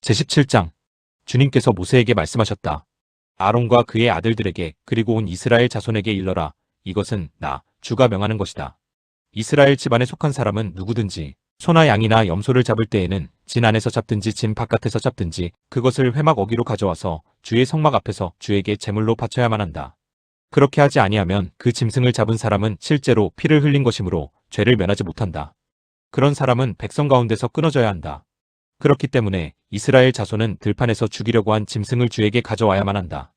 제17장 주님께서 모세에게 말씀하셨다. 아론과 그의 아들들에게 그리고 온 이스라엘 자손에게 일러라. 이것은 나 주가 명하는 것이다. 이스라엘 집안에 속한 사람은 누구든지 소나 양이나 염소를 잡을 때에는 진 안에서 잡든지 진 바깥에서 잡든지 그것을 회막 어기로 가져와서 주의 성막 앞에서 주에게 제물로 바쳐야만 한다. 그렇게 하지 아니하면 그 짐승을 잡은 사람은 실제로 피를 흘린 것이므로 죄를 면하지 못한다. 그런 사람은 백성 가운데서 끊어져야 한다. 그렇기 때문에 이스라엘 자손은 들판에서 죽이려고 한 짐승을 주에게 가져와야만 한다.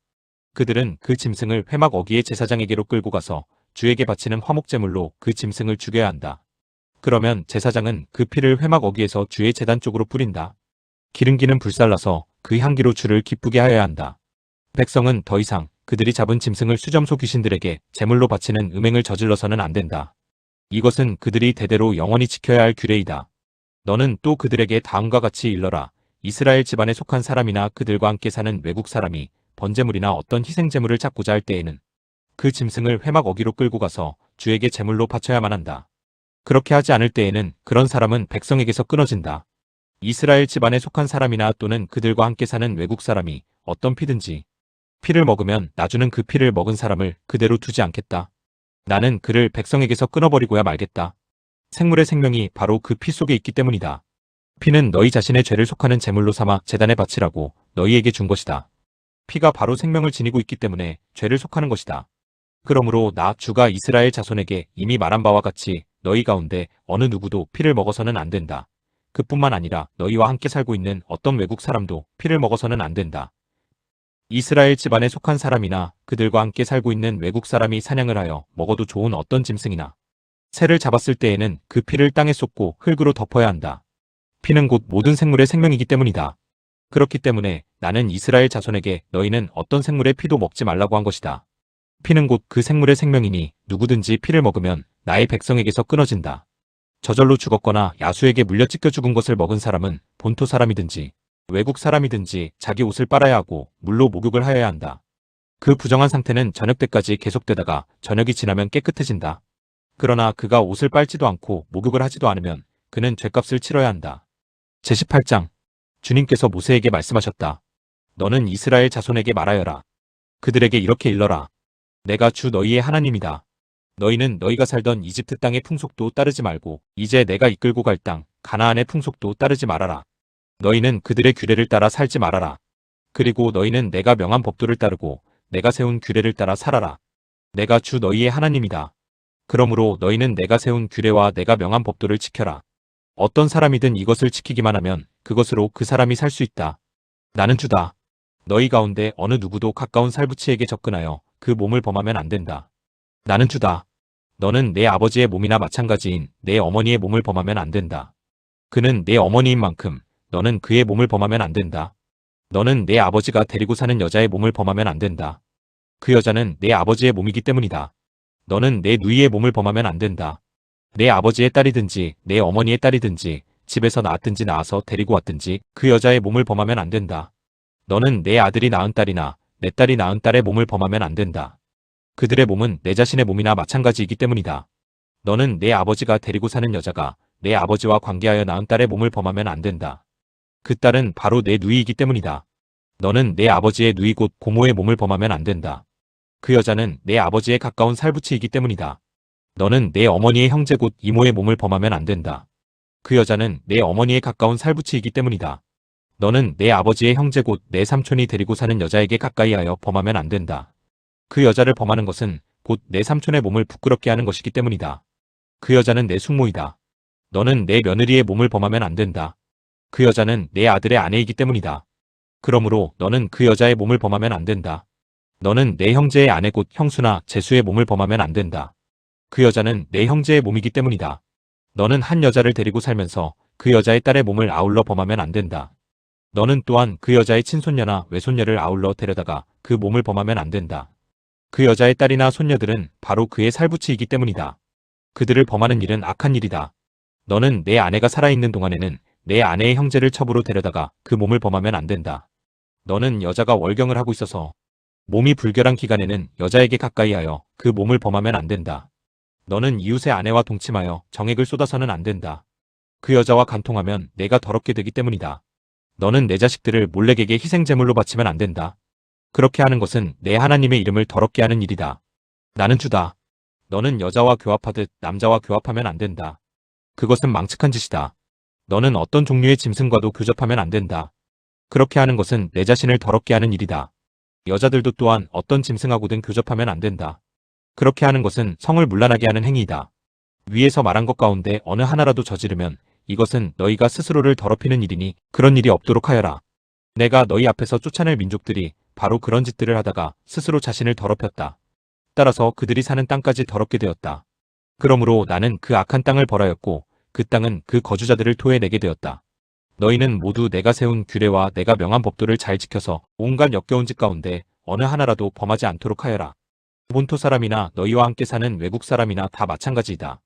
그들은 그 짐승을 회막 어기의 제사장에게로 끌고 가서 주에게 바치는 화목제물로 그 짐승을 죽여야 한다. 그러면 제사장은 그 피를 회막 어기에서 주의 제단 쪽으로 뿌린다. 기름기는 불살라서 그 향기로 주를 기쁘게 하여야 한다. 백성은 더 이상 그들이 잡은 짐승을 수점소 귀신들에게 제물로 바치는 음행을 저질러서는 안 된다. 이것은 그들이 대대로 영원히 지켜야 할 규례이다. 너는 또 그들에게 다음과 같이 일러라. 이스라엘 집안에 속한 사람이나 그들과 함께 사는 외국 사람이 번제물이나 어떤 희생제물을 찾고자 할 때에는 그 짐승을 회막 어기로 끌고 가서 주에게 제물로 바쳐야만 한다. 그렇게 하지 않을 때에는 그런 사람은 백성에게서 끊어진다. 이스라엘 집안에 속한 사람이나 또는 그들과 함께 사는 외국 사람이 어떤 피든지 피를 먹으면 나주는 그 피를 먹은 사람을 그대로 두지 않겠다. 나는 그를 백성에게서 끊어버리고야 말겠다. 생물의 생명이 바로 그 피 속에 있기 때문이다. 피는 너희 자신의 죄를 속하는 제물로 삼아 제단에 바치라고 너희에게 준 것이다. 피가 바로 생명을 지니고 있기 때문에 죄를 속하는 것이다. 그러므로 나 주가 이스라엘 자손에게 이미 말한 바와 같이 너희 가운데 어느 누구도 피를 먹어서는 안 된다. 그뿐만 아니라 너희와 함께 살고 있는 어떤 외국 사람도 피를 먹어서는 안 된다. 이스라엘 집안에 속한 사람이나 그들과 함께 살고 있는 외국 사람이 사냥을 하여 먹어도 좋은 어떤 짐승이나 새를 잡았을 때에는 그 피를 땅에 쏟고 흙으로 덮어야 한다. 피는 곧 모든 생물의 생명이기 때문이다. 그렇기 때문에 나는 이스라엘 자손에게 너희는 어떤 생물의 피도 먹지 말라고 한 것이다. 피는 곧 그 생물의 생명이니 누구든지 피를 먹으면 나의 백성에게서 끊어진다. 저절로 죽었거나 야수에게 물려 찢겨 죽은 것을 먹은 사람은 본토 사람이든지 외국 사람이든지 자기 옷을 빨아야 하고 물로 목욕을 하여야 한다. 그 부정한 상태는 저녁 때까지 계속되다가 저녁이 지나면 깨끗해진다. 그러나 그가 옷을 빨지도 않고 목욕을 하지도 않으면 그는 죗값을 치러야 한다. 제18장 주님께서 모세에게 말씀하셨다. 너는 이스라엘 자손에게 말하여라. 그들에게 이렇게 일러라. 내가 주 너희의 하나님이다. 너희는 너희가 살던 이집트 땅의 풍속도 따르지 말고 이제 내가 이끌고 갈 땅 가나안의 풍속도 따르지 말아라. 너희는 그들의 규례를 따라 살지 말아라. 그리고 너희는 내가 명한 법도를 따르고 내가 세운 규례를 따라 살아라. 내가 주 너희의 하나님이다. 그러므로 너희는 내가 세운 규례와 내가 명한 법도를 지켜라. 어떤 사람이든 이것을 지키기만 하면 그것으로 그 사람이 살 수 있다. 나는 주다. 너희 가운데 어느 누구도 가까운 살부치에게 접근하여 그 몸을 범하면 안 된다. 나는 주다. 너는 내 아버지의 몸이나 마찬가지인 내 어머니의 몸을 범하면 안 된다. 그는 내 어머니인 만큼 너는 그의 몸을 범하면 안 된다. 너는 내 아버지가 데리고 사는 여자의 몸을 범하면 안 된다. 그 여자는 내 아버지의 몸이기 때문이다. 너는 내 누이의 몸을 범하면 안 된다. 내 아버지의 딸이든지 내 어머니의 딸이든지 집에서 낳았든지 낳아서 데리고 왔든지 그 여자의 몸을 범하면 안 된다. 너는 내 아들이 낳은 딸이나 내 딸이 낳은 딸의 몸을 범하면 안 된다. 그들의 몸은 내 자신의 몸이나 마찬가지이기 때문이다. 너는 내 아버지가 데리고 사는 여자가 내 아버지와 관계하여 낳은 딸의 몸을 범하면 안 된다. 그 딸은 바로 내 누이이기 때문이다. 너는 내 아버지의 누이 곧 고모의 몸을 범하면 안 된다. 그 여자는 내 아버지의 가까운 살부치이기 때문이다. 너는 내 어머니의 형제 곧 이모의 몸을 범하면 안 된다. 그 여자는 내 어머니의 가까운 살부치이기 때문이다. 너는 내 아버지의 형제 곧 내 삼촌이 데리고 사는 여자에게 가까이하여 범하면 안 된다. 그 여자를 범하는 것은 곧 내 삼촌의 몸을 부끄럽게 하는 것이기 때문이다. 그 여자는 내 숙모이다. 너는 내 며느리의 몸을 범하면 안 된다. 그 여자는 내 아들의 아내이기 때문이다. 그러므로 너는 그 여자의 몸을 범하면 안 된다. 너는 내 형제의 아내 곧 형수나 제수의 몸을 범하면 안 된다. 그 여자는 내 형제의 몸이기 때문이다. 너는 한 여자를 데리고 살면서 그 여자의 딸의 몸을 아울러 범하면 안 된다. 너는 또한 그 여자의 친손녀나 외손녀를 아울러 데려다가 그 몸을 범하면 안 된다. 그 여자의 딸이나 손녀들은 바로 그의 살부치이기 때문이다. 그들을 범하는 일은 악한 일이다. 너는 내 아내가 살아있는 동안에는 내 아내의 형제를 첩으로 데려다가 그 몸을 범하면 안 된다. 너는 여자가 월경을 하고 있어서 몸이 불결한 기간에는 여자에게 가까이하여 그 몸을 범하면 안 된다. 너는 이웃의 아내와 동침하여 정액을 쏟아서는 안 된다. 그 여자와 간통하면 내가 더럽게 되기 때문이다. 너는 내 자식들을 몰래에게 희생제물로 바치면 안 된다. 그렇게 하는 것은 내 하나님의 이름을 더럽게 하는 일이다. 나는 주다. 너는 여자와 교합하듯 남자와 교합하면 안 된다. 그것은 망측한 짓이다. 너는 어떤 종류의 짐승과도 교접하면 안 된다. 그렇게 하는 것은 내 자신을 더럽게 하는 일이다. 여자들도 또한 어떤 짐승하고든 교접하면 안 된다. 그렇게 하는 것은 성을 문란하게 하는 행위이다. 위에서 말한 것 가운데 어느 하나라도 저지르면 이것은 너희가 스스로를 더럽히는 일이니 그런 일이 없도록 하여라. 내가 너희 앞에서 쫓아낼 민족들이 바로 그런 짓들을 하다가 스스로 자신을 더럽혔다. 따라서 그들이 사는 땅까지 더럽게 되었다. 그러므로 나는 그 악한 땅을 벌하였고 그 땅은 그 거주자들을 토해내게 되었다. 너희는 모두 내가 세운 규례와 내가 명한 법도를 잘 지켜서 온갖 역겨운 짓 가운데 어느 하나라도 범하지 않도록 하여라. 본토 사람이나 너희와 함께 사는 외국 사람이나 다 마찬가지이다.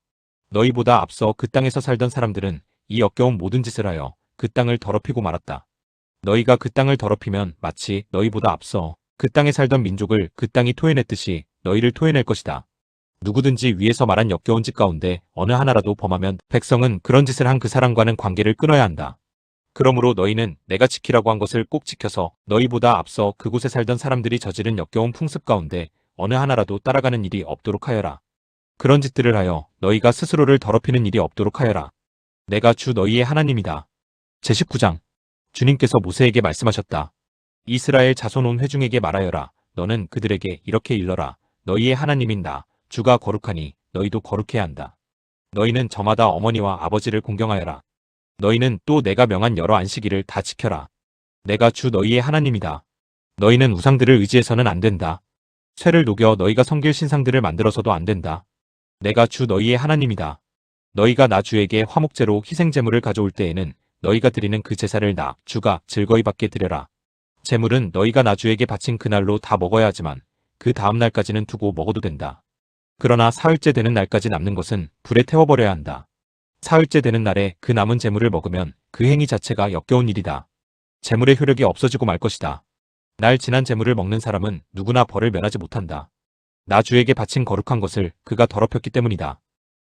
너희보다 앞서 그 땅에서 살던 사람들은 이 역겨운 모든 짓을 하여 그 땅을 더럽히고 말았다. 너희가 그 땅을 더럽히면 마치 너희보다 앞서 그 땅에 살던 민족을 그 땅이 토해냈듯이 너희를 토해낼 것이다. 누구든지 위에서 말한 역겨운 짓 가운데 어느 하나라도 범하면 백성은 그런 짓을 한 그 사람과는 관계를 끊어야 한다. 그러므로 너희는 내가 지키라고 한 것을 꼭 지켜서 너희보다 앞서 그곳에 살던 사람들이 저지른 역겨운 풍습 가운데 어느 하나라도 따라가는 일이 없도록 하여라. 그런 짓들을 하여 너희가 스스로를 더럽히는 일이 없도록 하여라. 내가 주 너희의 하나님이다. 제19장 주님께서 모세에게 말씀하셨다. 이스라엘 자손 온 회중에게 말하여라. 너는 그들에게 이렇게 일러라. 너희의 하나님인 나 주가 거룩하니 너희도 거룩해야 한다. 너희는 저마다 어머니와 아버지를 공경하여라. 너희는 또 내가 명한 여러 안식일을 다 지켜라. 내가 주 너희의 하나님이다. 너희는 우상들을 의지해서는 안 된다. 쇠를 녹여 너희가 섬길 신상들을 만들어서도 안 된다. 내가 주 너희의 하나님이다. 너희가 나 주에게 화목제로 희생제물을 가져올 때에는 너희가 드리는 그 제사를 나 주가 즐거이 받게 드려라. 제물은 너희가 나 주에게 바친 그날로 다 먹어야 하지만 그 다음 날까지는 두고 먹어도 된다. 그러나 사흘째 되는 날까지 남는 것은 불에 태워버려야 한다. 사흘째 되는 날에 그 남은 제물을 먹으면 그 행위 자체가 역겨운 일이다. 제물의 효력이 없어지고 말 것이다. 날 지난 제물을 먹는 사람은 누구나 벌을 면하지 못한다. 나 주에게 바친 거룩한 것을 그가 더럽혔기 때문이다.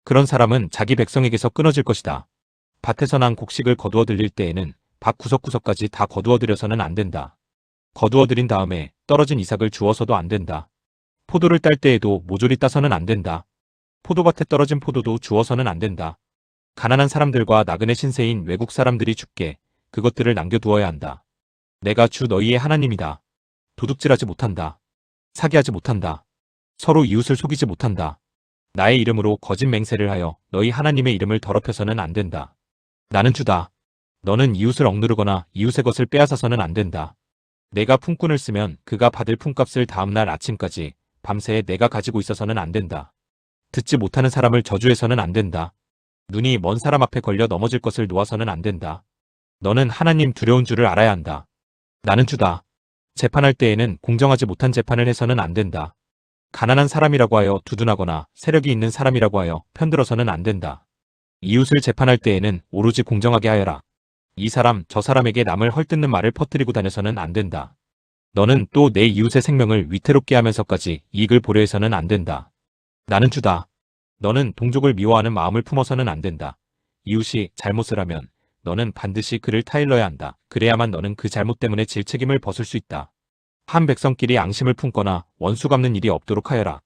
그런 사람은 자기 백성에게서 끊어질 것이다. 밭에서 난 곡식을 거두어 들릴 때에는 밭 구석구석까지 다 거두어 들여서는 안 된다. 거두어 들인 다음에 떨어진 이삭을 주워서도 안 된다. 포도를 딸 때에도 모조리 따서는 안 된다. 포도밭에 떨어진 포도도 주워서는 안 된다. 가난한 사람들과 나그네 신세인 외국 사람들이 죽게 그것들을 남겨두어야 한다. 내가 주 너희의 하나님이다. 도둑질하지 못한다. 사기하지 못한다. 서로 이웃을 속이지 못한다. 나의 이름으로 거짓 맹세를 하여 너희 하나님의 이름을 더럽혀서는 안 된다. 나는 주다. 너는 이웃을 억누르거나 이웃의 것을 빼앗아서는 안 된다. 내가 품꾼을 쓰면 그가 받을 품값을 다음날 아침까지 밤새 내가 가지고 있어서는 안 된다. 듣지 못하는 사람을 저주해서는 안 된다. 눈이 먼 사람 앞에 걸려 넘어질 것을 놓아서는 안 된다. 너는 하나님 두려운 줄을 알아야 한다. 나는 주다. 재판할 때에는 공정하지 못한 재판을 해서는 안 된다. 가난한 사람이라고 하여 두둔하거나 세력이 있는 사람이라고 하여 편들어서는 안 된다. 이웃을 재판할 때에는 오로지 공정하게 하여라. 이 사람 저 사람에게 남을 헐뜯는 말을 퍼뜨리고 다녀서는 안 된다. 너는 또 내 이웃의 생명을 위태롭게 하면서까지 이익을 보려 해서는 안 된다. 나는 주다. 너는 동족을 미워하는 마음을 품어서는 안 된다. 이웃이 잘못을 하면 너는 반드시 그를 타일러야 한다. 그래야만 너는 그 잘못 때문에 질 책임을 벗을 수 있다. 한 백성끼리 앙심을 품거나 원수 갚는 일이 없도록 하여라.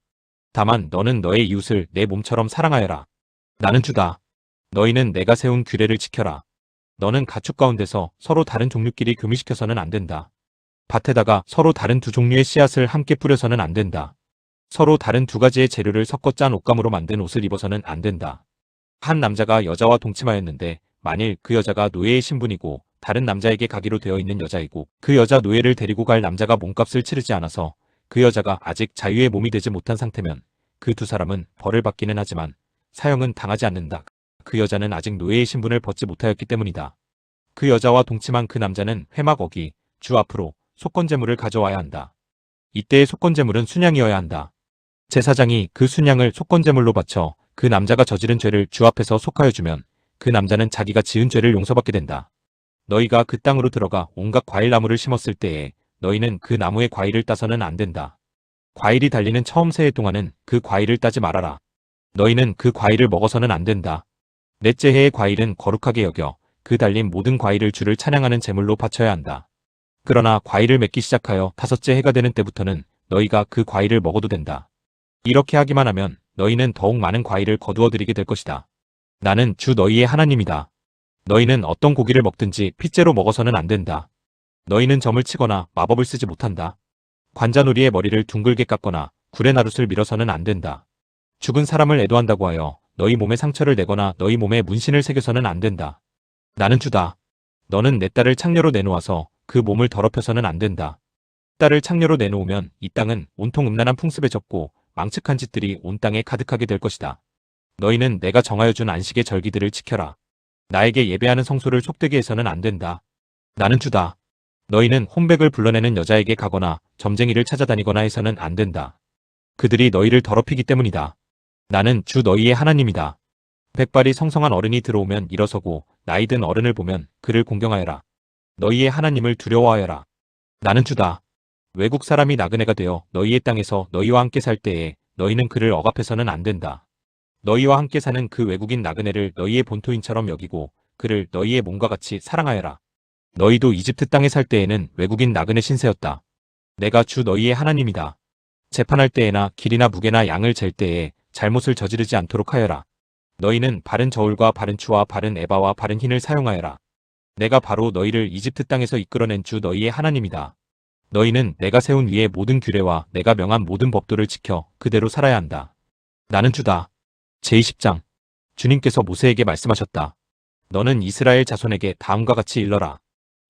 다만 너는 너의 이웃을 내 몸처럼 사랑하여라. 나는 주다. 너희는 내가 세운 규례를 지켜라. 너는 가축 가운데서 서로 다른 종류끼리 교미시켜서는 안 된다. 밭에다가 서로 다른 두 종류의 씨앗을 함께 뿌려서는 안 된다. 서로 다른 두 가지의 재료를 섞어 짠 옷감으로 만든 옷을 입어서는 안 된다. 한 남자가 여자와 동침하였는데 만일 그 여자가 노예의 신분이고 다른 남자에게 가기로 되어 있는 여자이고 그 여자 노예를 데리고 갈 남자가 몸값을 치르지 않아서 그 여자가 아직 자유의 몸이 되지 못한 상태면 그 두 사람은 벌을 받기는 하지만 사형은 당하지 않는다. 그 여자는 아직 노예의 신분을 벗지 못하였기 때문이다. 그 여자와 동침한 그 남자는 회막 어기, 주 앞으로 속건제물을 가져와야 한다. 이때의 속건제물은 순양이어야 한다. 제사장이 그 순양을 속건제물로 바쳐 그 남자가 저지른 죄를 주 앞에서 속하여 주면 그 남자는 자기가 지은 죄를 용서받게 된다. 너희가 그 땅으로 들어가 온갖 과일나무를 심었을 때에 너희는 그 나무의 과일을 따서는 안 된다. 과일이 달리는 처음 새해 동안은 그 과일을 따지 말아라. 너희는 그 과일을 먹어서는 안 된다. 넷째 해의 과일은 거룩하게 여겨 그 달린 모든 과일을 주를 찬양하는 제물로 바쳐야 한다. 그러나 과일을 맺기 시작하여 5째 해가 되는 때부터는 너희가 그 과일을 먹어도 된다. 이렇게 하기만 하면 너희는 더욱 많은 과일을 거두어 들이게 될 것이다. 나는 주 너희의 하나님이다. 너희는 어떤 고기를 먹든지 핏째로 먹어서는 안 된다. 너희는 점을 치거나 마법을 쓰지 못한다. 관자놀이의 머리를 둥글게 깎거나 굴의 나룻을 밀어서는 안 된다. 죽은 사람을 애도한다고 하여 너희 몸에 상처를 내거나 너희 몸에 문신을 새겨서는 안 된다. 나는 주다. 너는 내 딸을 창녀로 내놓아서 그 몸을 더럽혀서는 안 된다. 딸을 창녀로 내놓으면 이 땅은 온통 음란한 풍습에 젖고 망측한 짓들이 온 땅에 가득하게 될 것이다. 너희는 내가 정하여 준 안식의 절기들을 지켜라. 나에게 예배하는 성소를 속되게 해서는 안 된다. 나는 주다. 너희는 혼백을 불러내는 여자에게 가거나 점쟁이를 찾아다니거나 해서는 안 된다. 그들이 너희를 더럽히기 때문이다. 나는 주 너희의 하나님이다. 백발이 성성한 어른이 들어오면 일어서고 나이 든 어른을 보면 그를 공경하여라. 너희의 하나님을 두려워하여라. 나는 주다. 외국 사람이 나그네가 되어 너희의 땅에서 너희와 함께 살 때에 너희는 그를 억압해서는 안 된다. 너희와 함께 사는 그 외국인 나그네를 너희의 본토인처럼 여기고 그를 너희의 몸과 같이 사랑하여라. 너희도 이집트 땅에 살 때에는 외국인 나그네 신세였다. 내가 주 너희의 하나님이다. 재판할 때에나 길이나 무게나 양을 잴 때에 잘못을 저지르지 않도록 하여라. 너희는 바른 저울과 바른 추와 바른 에바와 바른 흰을 사용하여라. 내가 바로 너희를 이집트 땅에서 이끌어낸 주 너희의 하나님이다. 너희는 내가 세운 위의 모든 규례와 내가 명한 모든 법도를 지켜 그대로 살아야 한다. 나는 주다. 제20장 주님께서 모세에게 말씀하셨다. 너는 이스라엘 자손에게 다음과 같이 일러라.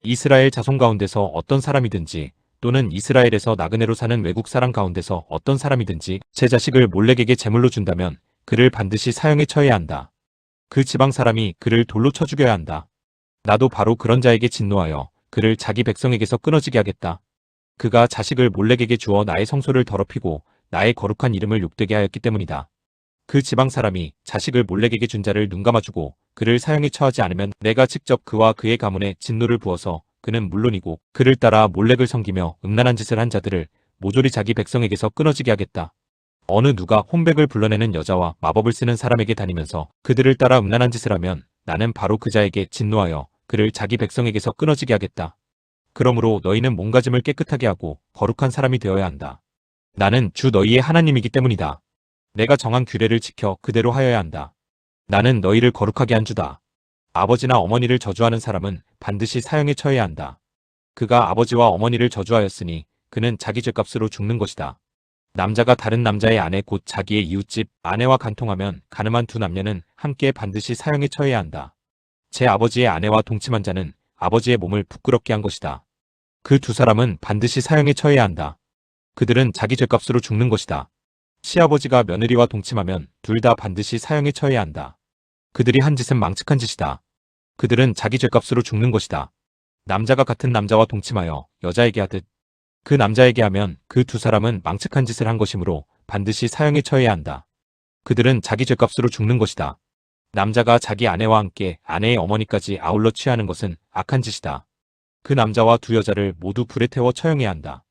이스라엘 자손 가운데서 어떤 사람이든지 또는 이스라엘에서 나그네로 사는 외국 사람 가운데서 어떤 사람이든지 제 자식을 몰렉에게 제물로 준다면 그를 반드시 사형에 처해야 한다. 그 지방 사람이 그를 돌로 쳐 죽여야 한다. 나도 바로 그런 자에게 진노하여 그를 자기 백성에게서 끊어지게 하겠다. 그가 자식을 몰렉에게 주어 나의 성소를 더럽히고 나의 거룩한 이름을 욕되게 하였기 때문이다. 그 지방 사람이 자식을 몰렉에게 준 자를 눈감아주고 그를 사형에 처하지 않으면 내가 직접 그와 그의 가문에 진노를 부어서 그는 물론이고 그를 따라 몰렉을 섬기며 음란한 짓을 한 자들을 모조리 자기 백성에게서 끊어지게 하겠다. 어느 누가 혼백을 불러내는 여자와 마법을 쓰는 사람에게 다니면서 그들을 따라 음란한 짓을 하면 나는 바로 그 자에게 진노하여 그를 자기 백성에게서 끊어지게 하겠다. 그러므로 너희는 몸가짐을 깨끗하게 하고 거룩한 사람이 되어야 한다. 나는 주 너희의 하나님이기 때문이다. 내가 정한 규례를 지켜 그대로 하여야 한다. 나는 너희를 거룩하게 한 주다. 아버지나 어머니를 저주하는 사람은 반드시 사형에 처해야 한다. 그가 아버지와 어머니를 저주하였으니 그는 자기 죄값으로 죽는 것이다. 남자가 다른 남자의 아내 곧 자기의 이웃집 아내와 간통하면 가늠한 두 남녀는 함께 반드시 사형에 처해야 한다. 제 아버지의 아내와 동침한 자는 아버지의 몸을 부끄럽게 한 것이다. 그 두 사람은 반드시 사형에 처해야 한다. 그들은 자기 죄값으로 죽는 것이다. 시아버지가 며느리와 동침하면 둘 다 반드시 사형에 처해야 한다. 그들이 한 짓은 망측한 짓이다. 그들은 자기 죄값으로 죽는 것이다. 남자가 같은 남자와 동침하여 여자에게 하듯 그 남자에게 하면 그 두 사람은 망측한 짓을 한 것이므로 반드시 사형에 처해야 한다. 그들은 자기 죄값으로 죽는 것이다. 남자가 자기 아내와 함께 아내의 어머니까지 아울러 취하는 것은 악한 짓이다. 그 남자와 두 여자를 모두 불에 태워 처형해야 한다.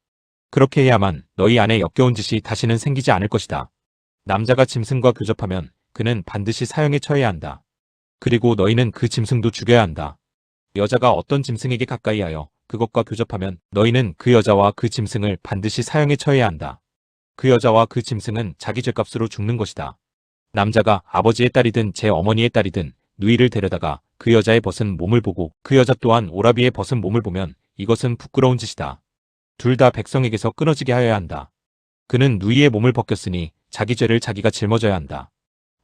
그렇게 해야만 너희 안에 역겨운 짓이 다시는 생기지 않을 것이다. 남자가 짐승과 교접하면 그는 반드시 사형에 처해야 한다. 그리고 너희는 그 짐승도 죽여야 한다. 여자가 어떤 짐승에게 가까이하여 그것과 교접하면 너희는 그 여자와 그 짐승을 반드시 사형에 처해야 한다. 그 여자와 그 짐승은 자기 죄값으로 죽는 것이다. 남자가 아버지의 딸이든 제 어머니의 딸이든 누이를 데려다가 그 여자의 벗은 몸을 보고 그 여자 또한 오라비의 벗은 몸을 보면 이것은 부끄러운 짓이다. 둘 다 백성에게서 끊어지게 하여야 한다. 그는 누이의 몸을 벗겼으니 자기 죄를 자기가 짊어져야 한다.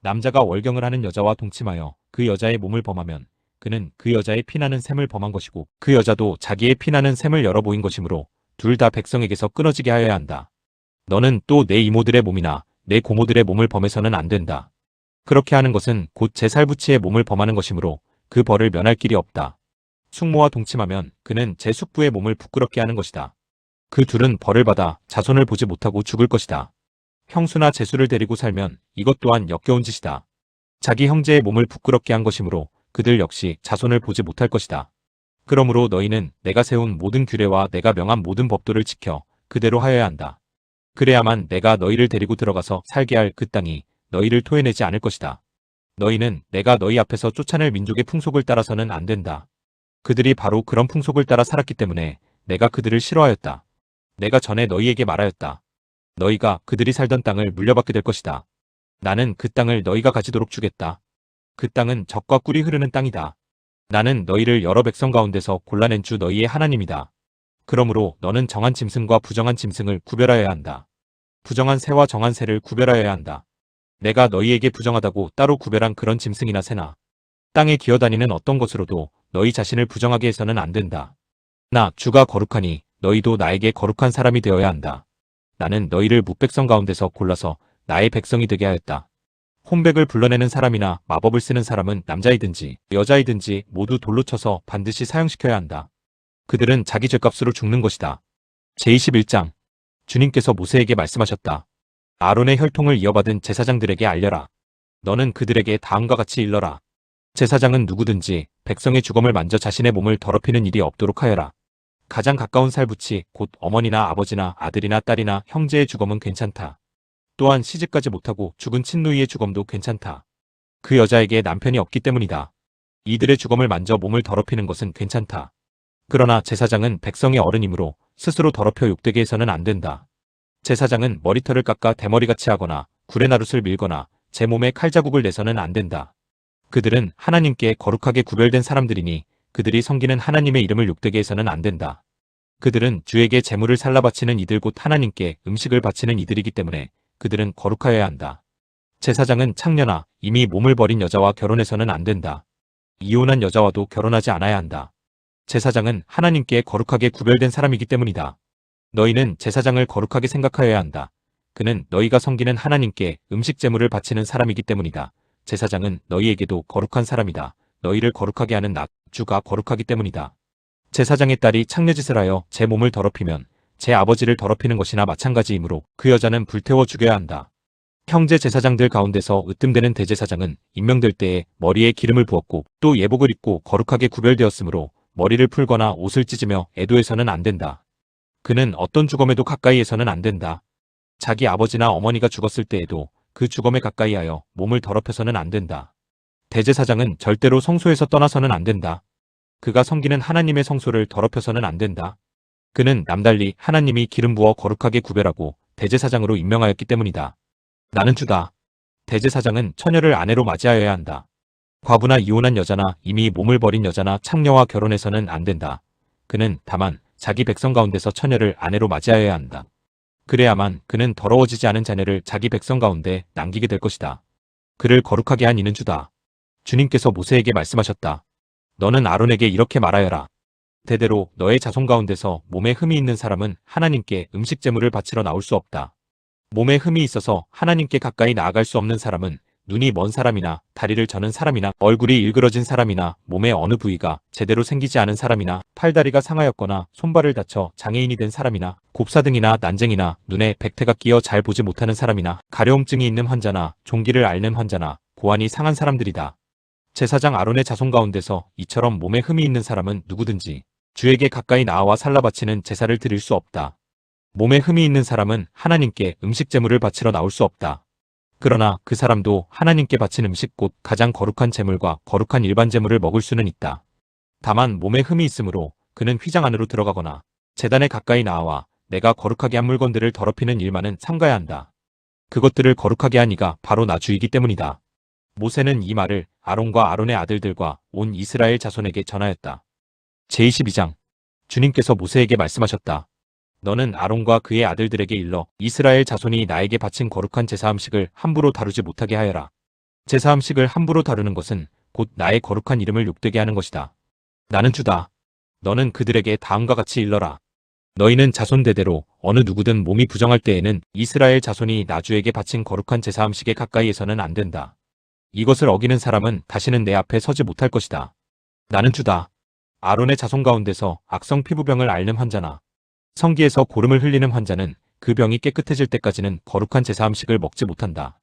남자가 월경을 하는 여자와 동침하여 그 여자의 몸을 범하면 그는 그 여자의 피나는 샘을 범한 것이고 그 여자도 자기의 피나는 샘을 열어 보인 것이므로 둘 다 백성에게서 끊어지게 하여야 한다. 너는 또 내 이모들의 몸이나 내 고모들의 몸을 범해서는 안 된다. 그렇게 하는 것은 곧 제 살부치의 몸을 범하는 것이므로 그 벌을 면할 길이 없다. 숙모와 동침하면 그는 제 숙부의 몸을 부끄럽게 하는 것이다. 그 둘은 벌을 받아 자손을 보지 못하고 죽을 것이다. 형수나 제수를 데리고 살면 이것 또한 역겨운 짓이다. 자기 형제의 몸을 부끄럽게 한 것이므로 그들 역시 자손을 보지 못할 것이다. 그러므로 너희는 내가 세운 모든 규례와 내가 명한 모든 법도를 지켜 그대로 하여야 한다. 그래야만 내가 너희를 데리고 들어가서 살게 할 그 땅이 너희를 토해내지 않을 것이다. 너희는 내가 너희 앞에서 쫓아낼 민족의 풍속을 따라서는 안 된다. 그들이 바로 그런 풍속을 따라 살았기 때문에 내가 그들을 싫어하였다. 내가 전에 너희에게 말하였다. 너희가 그들이 살던 땅을 물려받게 될 것이다. 나는 그 땅을 너희가 가지도록 주겠다. 그 땅은 젖과 꿀이 흐르는 땅이다. 나는 너희를 여러 백성 가운데서 골라낸 주 너희의 하나님이다. 그러므로 너는 정한 짐승과 부정한 짐승을 구별하여야 한다. 부정한 새와 정한 새를 구별하여야 한다. 내가 너희에게 부정하다고 따로 구별한 그런 짐승이나 새나 땅에 기어다니는 어떤 것으로도 너희 자신을 부정하게 해서는 안 된다. 나 주가 거룩하니 너희도 나에게 거룩한 사람이 되어야 한다. 나는 너희를 뭇백성 가운데서 골라서 나의 백성이 되게 하였다. 혼백을 불러내는 사람이나 마법을 쓰는 사람은 남자이든지 여자이든지 모두 돌로 쳐서 반드시 사형시켜야 한다. 그들은 자기 죄값으로 죽는 것이다. 제21장 주님께서 모세에게 말씀하셨다. 아론의 혈통을 이어받은 제사장들에게 알려라. 너는 그들에게 다음과 같이 일러라. 제사장은 누구든지 백성의 주검을 만져 자신의 몸을 더럽히는 일이 없도록 하여라. 가장 가까운 살붙이 곧 어머니나 아버지나 아들이나 딸이나 형제의 주검은 괜찮다. 또한 시집가지 못하고 죽은 친누이의 주검도 괜찮다. 그 여자에게 남편이 없기 때문이다. 이들의 주검을 만져 몸을 더럽히는 것은 괜찮다. 그러나 제사장은 백성의 어른이므로 스스로 더럽혀 욕되게 해서는 안 된다. 제사장은 머리털을 깎아 대머리같이 하거나 구레나룻을 밀거나 제 몸에 칼자국을 내서는 안 된다. 그들은 하나님께 거룩하게 구별된 사람들이니 그들이 섬기는 하나님의 이름을 욕되게 해서는 안 된다. 그들은 주에게 제물을 살라 바치는 이들 곧 하나님께 음식을 바치는 이들이기 때문에 그들은 거룩하여야 한다. 제사장은 창녀나 이미 몸을 버린 여자와 결혼해서는 안 된다. 이혼한 여자와도 결혼하지 않아야 한다. 제사장은 하나님께 거룩하게 구별된 사람이기 때문이다. 너희는 제사장을 거룩하게 생각하여야 한다. 그는 너희가 섬기는 하나님께 음식 제물을 바치는 사람이기 때문이다. 제사장은 너희에게도 거룩한 사람이다. 너희를 거룩하게 하는 나 주가 거룩하기 때문이다. 제사장의 딸이 창녀짓을 하여 제 몸을 더럽히면 제 아버지를 더럽히는 것이나 마찬가지이므로 그 여자는 불태워 죽여야 한다. 형제 제사장들 가운데서 으뜸되는 대제사장은 임명될 때에 머리에 기름을 부었고 또 예복을 입고 거룩하게 구별되었으므로 머리를 풀거나 옷을 찢으며 애도해서는 안 된다. 그는 어떤 주검에도 가까이해서는 안 된다. 자기 아버지나 어머니가 죽었을 때에도 그 주검에 가까이하여 몸을 더럽혀서는 안 된다. 대제사장은 절대로 성소에서 떠나서는 안 된다. 그가 섬기는 하나님의 성소를 더럽혀서는 안 된다. 그는 남달리 하나님이 기름 부어 거룩하게 구별하고 대제사장으로 임명하였기 때문이다. 나는 주다. 대제사장은 처녀를 아내로 맞이하여야 한다. 과부나 이혼한 여자나 이미 몸을 버린 여자나 창녀와 결혼해서는 안 된다. 그는 다만 자기 백성 가운데서 처녀를 아내로 맞이하여야 한다. 그래야만 그는 더러워지지 않은 자녀를 자기 백성 가운데 남기게 될 것이다. 그를 거룩하게 한 이는 주다. 주님께서 모세에게 말씀하셨다. 너는 아론에게 이렇게 말하여라. 대대로 너의 자손 가운데서 몸에 흠이 있는 사람은 하나님께 음식 제물을 바치러 나올 수 없다. 몸에 흠이 있어서 하나님께 가까이 나아갈 수 없는 사람은 눈이 먼 사람이나 다리를 저는 사람이나 얼굴이 일그러진 사람이나 몸의 어느 부위가 제대로 생기지 않은 사람이나 팔다리가 상하였거나 손발을 다쳐 장애인이 된 사람이나 곱사등이나 난쟁이나 눈에 백태가 끼어 잘 보지 못하는 사람이나 가려움증이 있는 환자나 종기를 앓는 환자나 고환이 상한 사람들이다. 제사장 아론의 자손 가운데서 이처럼 몸에 흠이 있는 사람은 누구든지 주에게 가까이 나아와 살라 바치는 제사를 드릴 수 없다. 몸에 흠이 있는 사람은 하나님께 음식 제물을 바치러 나올 수 없다. 그러나 그 사람도 하나님께 바친 음식 곧 가장 거룩한 제물과 거룩한 일반 제물을 먹을 수는 있다. 다만 몸에 흠이 있으므로 그는 휘장 안으로 들어가거나 제단에 가까이 나아와 내가 거룩하게 한 물건들을 더럽히는 일만은 삼가야 한다. 그것들을 거룩하게 한 이가 바로 나 주이기 때문이다. 모세는 이 말을 아론과 아론의 아들들과 온 이스라엘 자손에게 전하였다. 제22장 주님께서 모세에게 말씀하셨다. 너는 아론과 그의 아들들에게 일러 이스라엘 자손이 나에게 바친 거룩한 제사 음식을 함부로 다루지 못하게 하여라. 제사 음식을 함부로 다루는 것은 곧 나의 거룩한 이름을 욕되게 하는 것이다. 나는 주다. 너는 그들에게 다음과 같이 일러라. 너희는 자손 대대로 어느 누구든 몸이 부정할 때에는 이스라엘 자손이 나 주에게 바친 거룩한 제사 음식에 가까이에서는 안 된다. 이것을 어기는 사람은 다시는 내 앞에 서지 못할 것이다. 나는 주다. 아론의 자손 가운데서 악성 피부병을 앓는 환자나 성기에서 고름을 흘리는 환자는 그 병이 깨끗해질 때까지는 거룩한 제사 음식을 먹지 못한다.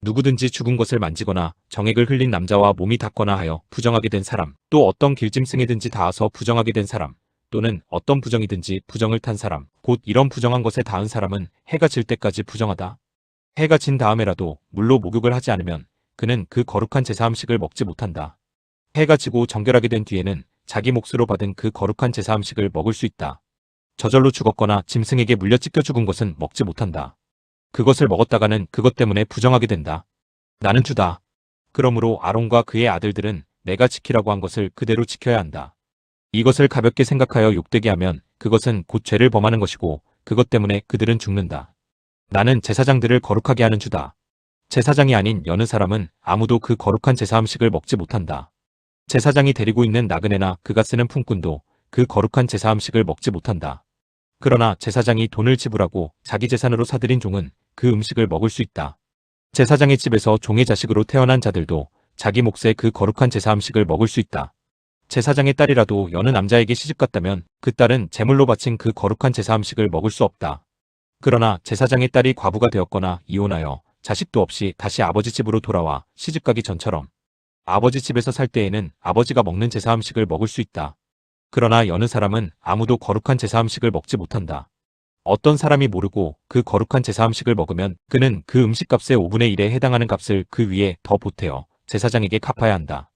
누구든지 죽은 것을 만지거나 정액을 흘린 남자와 몸이 닿거나 하여 부정하게 된 사람, 또 어떤 길짐승이든지 닿아서 부정하게 된 사람, 또는 어떤 부정이든지 부정을 탄 사람, 곧 이런 부정한 것에 닿은 사람은 해가 질 때까지 부정하다. 해가 진 다음에라도 물로 목욕을 하지 않으면 그는 그 거룩한 제사 음식을 먹지 못한다. 해가 지고 정결하게 된 뒤에는 자기 몫으로 받은 그 거룩한 제사 음식을 먹을 수 있다. 저절로 죽었거나 짐승에게 물려 찢겨 죽은 것은 먹지 못한다. 그것을 먹었다가는 그것 때문에 부정하게 된다. 나는 주다. 그러므로 아론과 그의 아들들은 내가 지키라고 한 것을 그대로 지켜야 한다. 이것을 가볍게 생각하여 욕되게 하면 그것은 곧 죄를 범하는 것이고 그것 때문에 그들은 죽는다. 나는 제사장들을 거룩하게 하는 주다. 제사장이 아닌 여느 사람은 아무도 그 거룩한 제사 음식을 먹지 못한다. 제사장이 데리고 있는 나그네나 그가 쓰는 품꾼도 그 거룩한 제사 음식을 먹지 못한다. 그러나 제사장이 돈을 지불하고 자기 재산으로 사들인 종은 그 음식을 먹을 수 있다. 제사장의 집에서 종의 자식으로 태어난 자들도 자기 몫의 그 거룩한 제사 음식을 먹을 수 있다. 제사장의 딸이라도 여느 남자에게 시집갔다면 그 딸은 제물로 바친 그 거룩한 제사 음식을 먹을 수 없다. 그러나 제사장의 딸이 과부가 되었거나 이혼하여 자식도 없이 다시 아버지 집으로 돌아와 시집가기 전처럼 아버지 집에서 살 때에는 아버지가 먹는 제사 음식을 먹을 수 있다. 그러나 여느 사람은 아무도 거룩한 제사 음식을 먹지 못한다. 어떤 사람이 모르고 그 거룩한 제사 음식을 먹으면 그는 그 음식값의 5분의 1에 해당하는 값을 그 위에 더 보태어 제사장에게 갚아야 한다.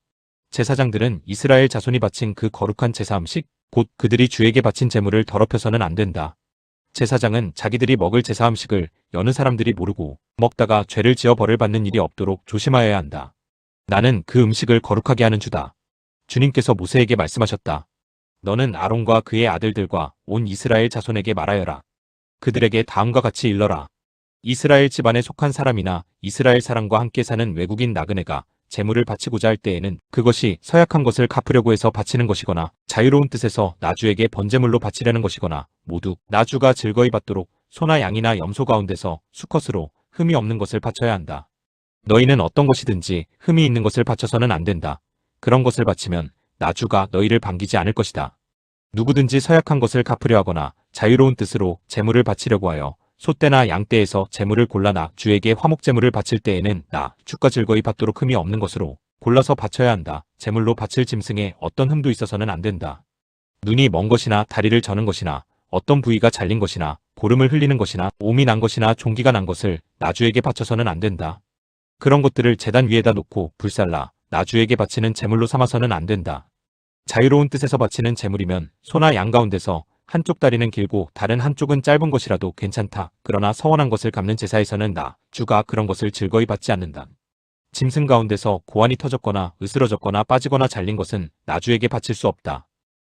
제사장들은 이스라엘 자손이 바친 그 거룩한 제사 음식, 곧 그들이 주에게 바친 제물을 더럽혀서는 안 된다. 제사장은 자기들이 먹을 제사 음식을 여느 사람들이 모르고 먹다가 죄를 지어 벌을 받는 일이 없도록 조심하여야 한다. 나는 그 음식을 거룩하게 하는 주다. 주님께서 모세에게 말씀하셨다. 너는 아론과 그의 아들들과 온 이스라엘 자손에게 말하여라. 그들에게 다음과 같이 일러라. 이스라엘 집안에 속한 사람이나 이스라엘 사람과 함께 사는 외국인 나그네가 제물을 바치고자 할 때에는 그것이 서약한 것을 갚으려고 해서 바치는 것이거나 자유로운 뜻에서 나주에게 번제물로 바치려는 것이거나 모두 나주가 즐거이 받도록 소나 양이나 염소 가운데서 수컷으로 흠이 없는 것을 바쳐야 한다. 너희는 어떤 것이든지 흠이 있는 것을 바쳐서는 안 된다. 그런 것을 바치면 나주가 너희를 반기지 않을 것이다. 누구든지 서약한 것을 갚으려 하거나 자유로운 뜻으로 제물을 바치려고 하여 소떼나 양떼에서 제물을 골라나 주에게 화목제물을 바칠 때에는 나 주가 즐거이 받도록 흠이 없는 것으로 골라서 바쳐야 한다. 제물로 바칠 짐승에 어떤 흠도 있어서는 안 된다. 눈이 먼 것이나 다리를 저는 것이나 어떤 부위가 잘린 것이나 고름을 흘리는 것이나 옴이 난 것이나 종기가 난 것을 나주에게 바쳐서는 안 된다. 그런 것들을 제단 위에다 놓고 불살라 나주에게 바치는 제물로 삼아서는 안 된다. 자유로운 뜻에서 바치는 제물이면 소나 양 가운데서 한쪽 다리는 길고 다른 한쪽은 짧은 것이라도 괜찮다. 그러나 서원한 것을 갚는 제사에서는 나 주가 그런 것을 즐거이 받지 않는다. 짐승 가운데서 고환이 터졌거나 으스러졌거나 빠지거나 잘린 것은 나주에게 바칠 수 없다.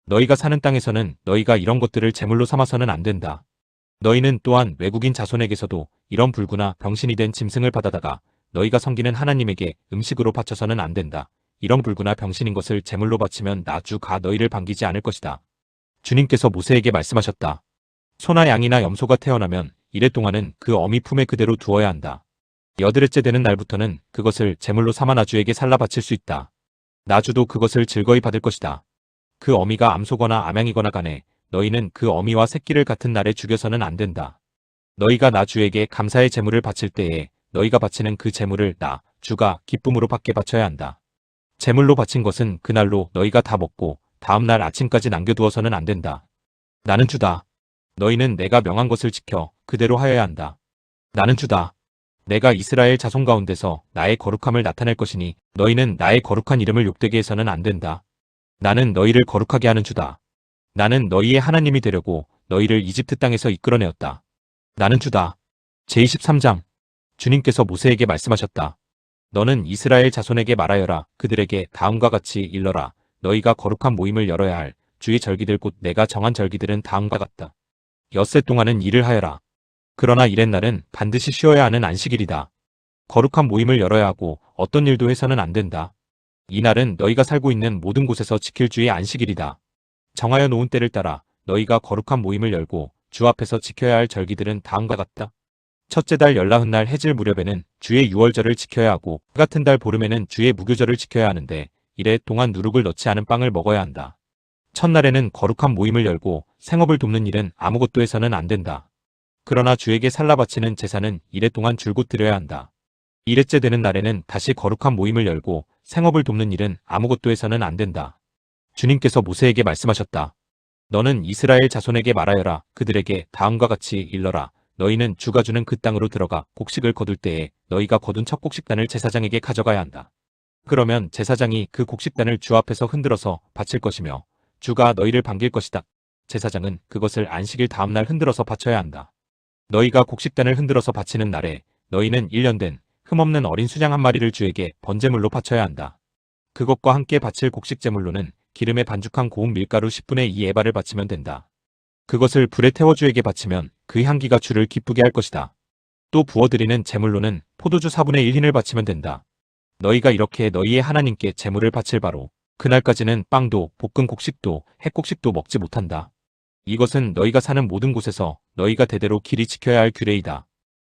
너희가 사는 땅에서는 너희가 이런 것들을 제물로 삼아서는 안 된다. 너희는 또한 외국인 자손에게서도 이런 불구나 병신이 된 짐승을 받아다가 너희가 섬기는 하나님에게 음식으로 바쳐서는 안 된다. 이런 불구나 병신인 것을 제물로 바치면 나주가 너희를 반기지 않을 것이다. 주님께서 모세에게 말씀하셨다. 소나 양이나 염소가 태어나면 이래 동안은 그 어미 품에 그대로 두어야 한다. 여드렛째 되는 날부터는 그것을 제물로 삼아 나주에게 살라 바칠 수 있다. 나주도 그것을 즐거이 받을 것이다. 그 어미가 암소거나 암양이거나 간에 너희는 그 어미와 새끼를 같은 날에 죽여서는 안 된다. 너희가 나주에게 감사의 제물을 바칠 때에 너희가 바치는 그 제물을 나 주가 기쁨으로 받게 바쳐야 한다. 제물로 바친 것은 그날로 너희가 다 먹고 다음 날 아침까지 남겨두어서는 안 된다. 나는 주다. 너희는 내가 명한 것을 지켜 그대로 하여야 한다. 나는 주다. 내가 이스라엘 자손 가운데서 나의 거룩함을 나타낼 것이니 너희는 나의 거룩한 이름을 욕되게 해서는 안 된다. 나는 너희를 거룩하게 하는 주다. 나는 너희의 하나님이 되려고 너희를 이집트 땅에서 이끌어내었다. 나는 주다. 제23장 주님께서 모세에게 말씀하셨다. 너는 이스라엘 자손에게 말하여라. 그들에게 다음과 같이 일러라. 너희가 거룩한 모임을 열어야 할 주의 절기들 곧 내가 정한 절기들은 다음과 같다. 엿새 동안은 일을 하여라. 그러나 이렛날은 반드시 쉬어야 하는 안식일이다. 거룩한 모임을 열어야 하고 어떤 일도 해서는 안 된다. 이날은 너희가 살고 있는 모든 곳에서 지킬 주의 안식일이다. 정하여 놓은 때를 따라 너희가 거룩한 모임을 열고 주 앞에서 지켜야 할 절기들은 다음과 같다. 첫째 달 열나흔 날 해질 무렵에는 주의 유월절을 지켜야 하고 그 같은 달 보름에는 주의 무교절을 지켜야 하는데 이래 동안 누룩을 넣지 않은 빵을 먹어야 한다. 첫날에는 거룩한 모임을 열고 생업을 돕는 일은 아무것도 해서는 안 된다. 그러나 주에게 살라 바치는 제사는 이래 동안 줄곧 드려야 한다. 이레째 되는 날에는 다시 거룩한 모임을 열고 생업을 돕는 일은 아무것도 해서는 안 된다. 주님께서 모세에게 말씀하셨다. 너는 이스라엘 자손에게 말하여라. 그들에게 다음과 같이 일러라. 너희는 주가 주는 그 땅으로 들어가 곡식을 거둘 때에 너희가 거둔 첫 곡식단을 제사장에게 가져가야 한다. 그러면 제사장이 그 곡식단을 주 앞에서 흔들어서 바칠 것이며 주가 너희를 반길 것이다. 제사장은 그것을 안식일 다음 날 흔들어서 바쳐야 한다. 너희가 곡식단을 흔들어서 바치는 날에 너희는 1년 된 흠없는 어린 수양 한 마리를 주에게 번제물로 바쳐야 한다. 그것과 함께 바칠 곡식제물로는 기름에 반죽한 고운 밀가루 10분의 2 에바를 바치면 된다. 그것을 불에 태워 주에게 바치면 그 향기가 주를 기쁘게 할 것이다. 또 부어드리는 제물로는 포도주 4분의 1 흰을 바치면 된다. 너희가 이렇게 너희의 하나님께 제물을 바칠 바로 그날까지는 빵도 볶은 곡식도 햇곡식도 먹지 못한다. 이것은 너희가 사는 모든 곳에서 너희가 대대로 길이 지켜야 할 규례이다.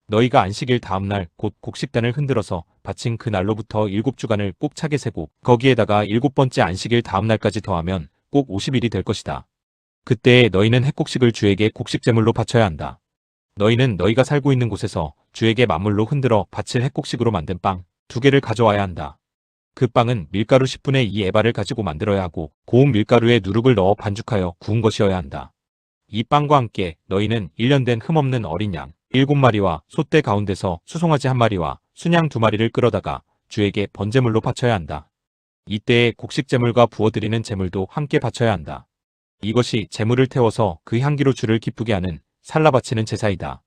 너희가 안식일 다음 날 곧 곡식단을 흔들어서 바친 그 날로부터 7주간을 꼭 차게 세고 거기에다가 7번째 안식일 다음 날까지 더하면 꼭 50일이 될 것이다. 그때에 너희는 햇곡식을 주에게 곡식제물로 바쳐야 한다. 너희는 너희가 살고 있는 곳에서 주에게 만물로 흔들어 바칠 햇곡식으로 만든 빵 2개를 가져와야 한다. 그 빵은 밀가루 10분의 2 에바를 가지고 만들어야 하고 고운 밀가루에 누룩을 넣어 반죽하여 구운 것이어야 한다. 이 빵과 함께 너희는 1년 된 흠없는 어린 양 7마리와 소떼 가운데서 수송아지 1마리와 순양 2마리를 끌어다가 주에게 번제물로 바쳐야 한다. 이때에 곡식제물과 부어드리는 제물도 함께 바쳐야 한다. 이것이 제물을 태워서 그 향기로 주를 기쁘게 하는 살라 바치는 제사이다.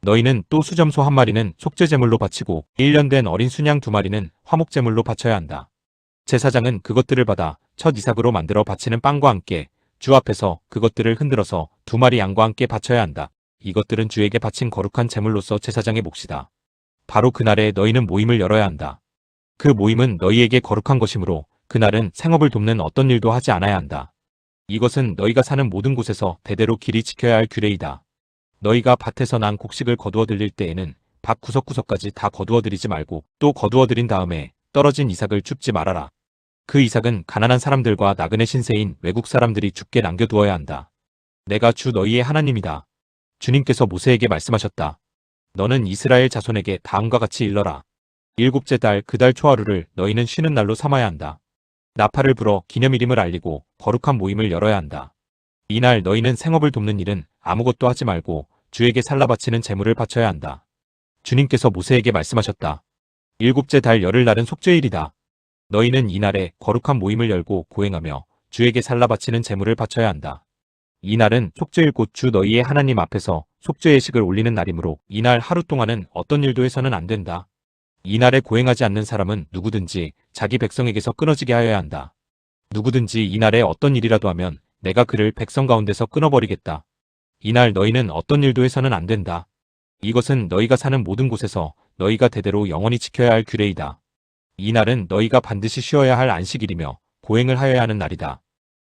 너희는 또 수점소 1마리는 속죄제물로 바치고 1년 된 어린 순양 2마리는 화목제물로 바쳐야 한다. 제사장은 그것들을 받아 첫 이삭으로 만들어 바치는 빵과 함께 주 앞에서 그것들을 흔들어서 2마리 양과 함께 바쳐야 한다. 이것들은 주에게 바친 거룩한 제물로서 제사장의 몫이다. 바로 그날에 너희는 모임을 열어야 한다. 그 모임은 너희에게 거룩한 것이므로 그날은 생업을 돕는 어떤 일도 하지 않아야 한다. 이것은 너희가 사는 모든 곳에서 대대로 길이 지켜야 할 규례이다. 너희가 밭에서 난 곡식을 거두어 들릴 때에는 밭 구석구석까지 다 거두어 들이지 말고 또 거두어 들인 다음에 떨어진 이삭을 줍지 말아라. 그 이삭은 가난한 사람들과 나그네 신세인 외국 사람들이 죽게 남겨두어야 한다. 내가 주 너희의 하나님이다. 주님께서 모세에게 말씀하셨다. 너는 이스라엘 자손에게 다음과 같이 일러라. 7째 달 그 달 초하루를 너희는 쉬는 날로 삼아야 한다. 나팔을 불어 기념일임을 알리고 거룩한 모임을 열어야 한다. 이날 너희는 생업을 돕는 일은 아무것도 하지 말고 주에게 살라 바치는 제물을 바쳐야 한다. 주님께서 모세에게 말씀하셨다. 7째 달 열흘날은 속죄일이다. 너희는 이날에 거룩한 모임을 열고 고행하며 주에게 살라 바치는 제물을 바쳐야 한다. 이날은 속죄일 곧 주 너희의 하나님 앞에서 속죄의 식을 올리는 날이므로 이날 하루 동안은 어떤 일도 해서는 안 된다. 이날에 고행하지 않는 사람은 누구든지 자기 백성에게서 끊어지게 하여야 한다. 누구든지 이날에 어떤 일이라도 하면 내가 그를 백성 가운데서 끊어버리겠다. 이날 너희는 어떤 일도 해서는 안 된다. 이것은 너희가 사는 모든 곳에서 너희가 대대로 영원히 지켜야 할 규례이다. 이날은 너희가 반드시 쉬어야 할 안식일이며 고행을 하여야 하는 날이다.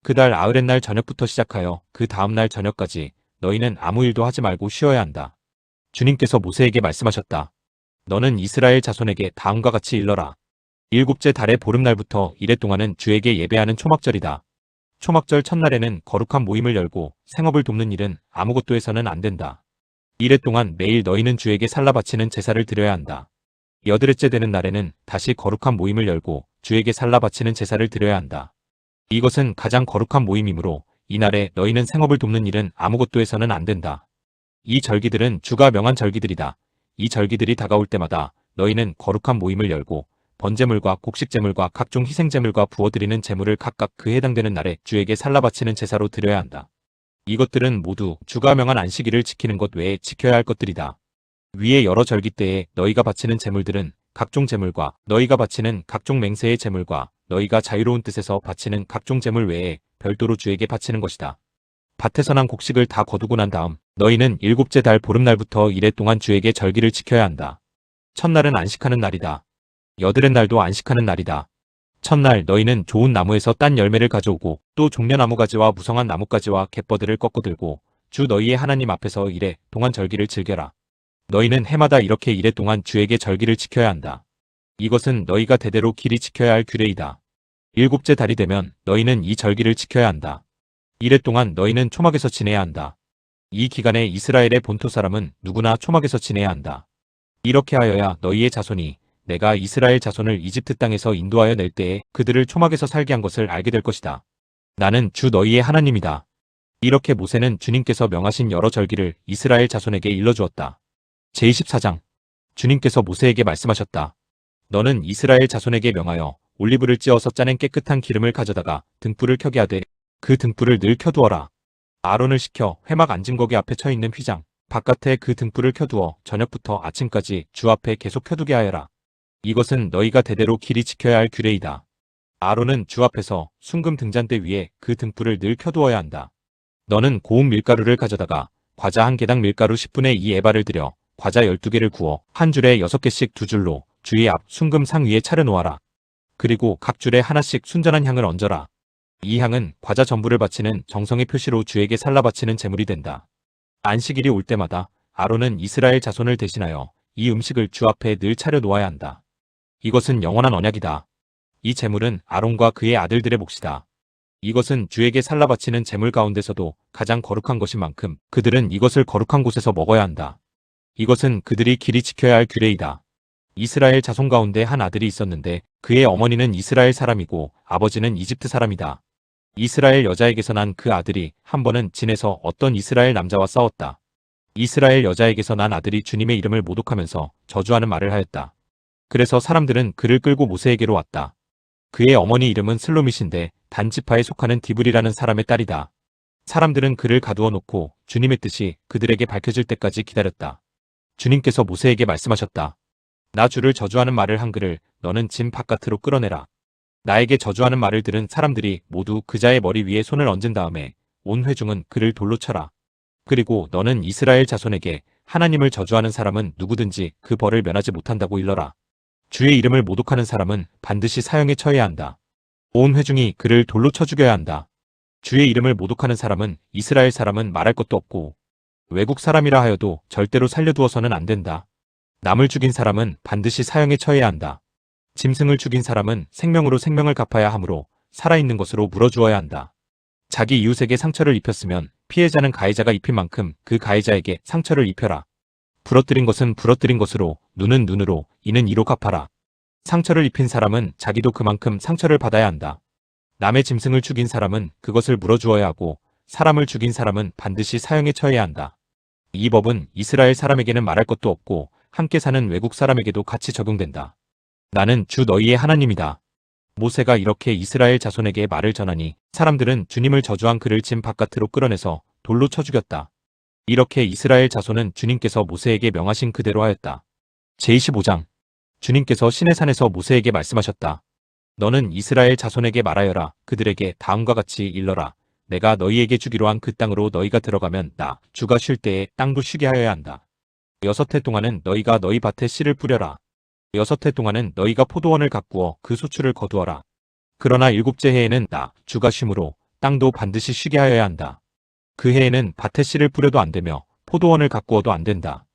그달 아흐렛날 저녁부터 시작하여 그 다음날 저녁까지 너희는 아무 일도 하지 말고 쉬어야 한다. 주님께서 모세에게 말씀하셨다. 너는 이스라엘 자손에게 다음과 같이 일러라. 7째 달의 보름날부터 이래 동안은 주에게 예배하는 초막절이다. 초막절 첫날에는 거룩한 모임을 열고 생업을 돕는 일은 아무것도 해서는 안 된다. 이래 동안 매일 너희는 주에게 살라 바치는 제사를 드려야 한다. 8일째 되는 날에는 다시 거룩한 모임을 열고 주에게 살라 바치는 제사를 드려야 한다. 이것은 가장 거룩한 모임이므로 이날에 너희는 생업을 돕는 일은 아무것도 해서는 안 된다. 이 절기들은 주가 명한 절기들이다. 이 절기들이 다가올 때마다 너희는 거룩한 모임을 열고 번제물과 곡식제물과 각종 희생제물과 부어드리는 제물을 각각 그 해당되는 날에 주에게 살라 바치는 제사로 드려야 한다. 이것들은 모두 주가 명한 안식일을 지키는 것 외에 지켜야 할 것들이다. 위에 여러 절기 때에 너희가 바치는 제물들은 각종 제물과 너희가 바치는 각종 맹세의 제물과 너희가 자유로운 뜻에서 바치는 각종 제물 외에 별도로 주에게 바치는 것이다. 밭에서 난 곡식을 다 거두고 난 다음 너희는 7째 달 보름날부터 이래 동안 주에게 절기를 지켜야 한다. 첫날은 안식하는 날이다. 8의 날도 안식하는 날이다. 첫날 너희는 좋은 나무에서 딴 열매를 가져오고 또 종려나무 가지와 무성한 나뭇가지와 갯버들을 꺾어 들고 주 너희의 하나님 앞에서 이래 동안 절기를 즐겨라. 너희는 해마다 이렇게 이래 동안 주에게 절기를 지켜야 한다. 이것은 너희가 대대로 길이 지켜야 할 규례이다. 7째 달이 되면 너희는 이 절기를 지켜야 한다. 이래 동안 너희는 초막에서 지내야 한다. 이 기간에 이스라엘의 본토 사람은 누구나 초막에서 지내야 한다. 이렇게 하여야 너희의 자손이 내가 이스라엘 자손을 이집트 땅에서 인도하여 낼 때에 그들을 초막에서 살게 한 것을 알게 될 것이다. 나는 주 너희의 하나님이다. 이렇게 모세는 주님께서 명하신 여러 절기를 이스라엘 자손에게 일러주었다. 제24장. 주님께서 모세에게 말씀하셨다. 너는 이스라엘 자손에게 명하여 올리브를 찧어서 짜낸 깨끗한 기름을 가져다가 등불을 켜게 하되 그 등불을 늘 켜두어라. 아론을 시켜 회막 앉은 거기 앞에 쳐 있는 휘장 바깥에 그 등불을 켜두어 저녁부터 아침까지 주 앞에 계속 켜두게 하여라. 이것은 너희가 대대로 길이 지켜야 할 규례이다. 아론은 주 앞에서 순금 등잔대 위에 그 등불을 늘 켜두어야 한다. 너는 고운 밀가루를 가져다가 과자 한 개당 밀가루 10분의 2 에바를 들여 과자 12개를 구워 한 줄에 6개씩 두 줄로 주의 앞 순금 상 위에 차려 놓아라. 그리고 각 줄에 하나씩 순전한 향을 얹어라. 이 향은 과자 전부를 바치는 정성의 표시로 주에게 살라 바치는 제물이 된다. 안식일이 올 때마다 아론은 이스라엘 자손을 대신하여 이 음식을 주 앞에 늘 차려 놓아야 한다. 이것은 영원한 언약이다. 이 제물은 아론과 그의 아들들의 몫이다. 이것은 주에게 살라 바치는 제물 가운데서도 가장 거룩한 것인 만큼 그들은 이것을 거룩한 곳에서 먹어야 한다. 이것은 그들이 길이 지켜야 할 규례이다. 이스라엘 자손 가운데 한 아들이 있었는데 그의 어머니는 이스라엘 사람이고 아버지는 이집트 사람이다. 이스라엘 여자에게서 난 그 아들이 한 번은 진에서 어떤 이스라엘 남자와 싸웠다. 이스라엘 여자에게서 난 아들이 주님의 이름을 모독하면서 저주하는 말을 하였다. 그래서 사람들은 그를 끌고 모세에게로 왔다. 그의 어머니 이름은 슬로밋인데 단지파에 속하는 디브리라는 사람의 딸이다. 사람들은 그를 가두어 놓고 주님의 뜻이 그들에게 밝혀질 때까지 기다렸다. 주님께서 모세에게 말씀하셨다. 나 주를 저주하는 말을 한 그를 너는 진 바깥으로 끌어내라. 나에게 저주하는 말을 들은 사람들이 모두 그자의 머리 위에 손을 얹은 다음에 온 회중은 그를 돌로 쳐라. 그리고 너는 이스라엘 자손에게 하나님을 저주하는 사람은 누구든지 그 벌을 면하지 못한다고 일러라. 주의 이름을 모독하는 사람은 반드시 사형에 처해야 한다. 온 회중이 그를 돌로 쳐 죽여야 한다. 주의 이름을 모독하는 사람은 이스라엘 사람은 말할 것도 없고 외국 사람이라 하여도 절대로 살려두어서는 안 된다. 남을 죽인 사람은 반드시 사형에 처해야 한다. 짐승을 죽인 사람은 생명으로 생명을 갚아야 하므로 살아있는 것으로 물어주어야 한다. 자기 이웃에게 상처를 입혔으면 피해자는 가해자가 입힌 만큼 그 가해자에게 상처를 입혀라. 부러뜨린 것은 부러뜨린 것으로, 눈은 눈으로, 이는 이로 갚아라. 상처를 입힌 사람은 자기도 그만큼 상처를 받아야 한다. 남의 짐승을 죽인 사람은 그것을 물어주어야 하고 사람을 죽인 사람은 반드시 사형에 처해야 한다. 이 법은 이스라엘 사람에게는 말할 것도 없고 함께 사는 외국 사람에게도 같이 적용된다. 나는 주 너희의 하나님이다. 모세가 이렇게 이스라엘 자손에게 말을 전하니 사람들은 주님을 저주한 그를 진 바깥으로 끌어내서 돌로 쳐 죽였다. 이렇게 이스라엘 자손은 주님께서 모세에게 명하신 그대로 하였다. 제25장. 주님께서 시내산에서 모세에게 말씀하셨다. 너는 이스라엘 자손에게 말하여라. 그들에게 다음과 같이 일러라. 내가 너희에게 주기로 한 그 땅으로 너희가 들어가면 나 주가 쉴 때에 땅도 쉬게 하여야 한다. 6해 동안은 너희가 너희 밭에 씨를 뿌려라. 6해 동안은 너희가 포도원을 가꾸어 그 소출을 거두어라. 그러나 7째 해에는 나 주가 쉼으로 땅도 반드시 쉬게 하여야 한다. 그 해에는 밭에 씨를 뿌려도 안 되며 포도원을 가꾸어도 안 된다.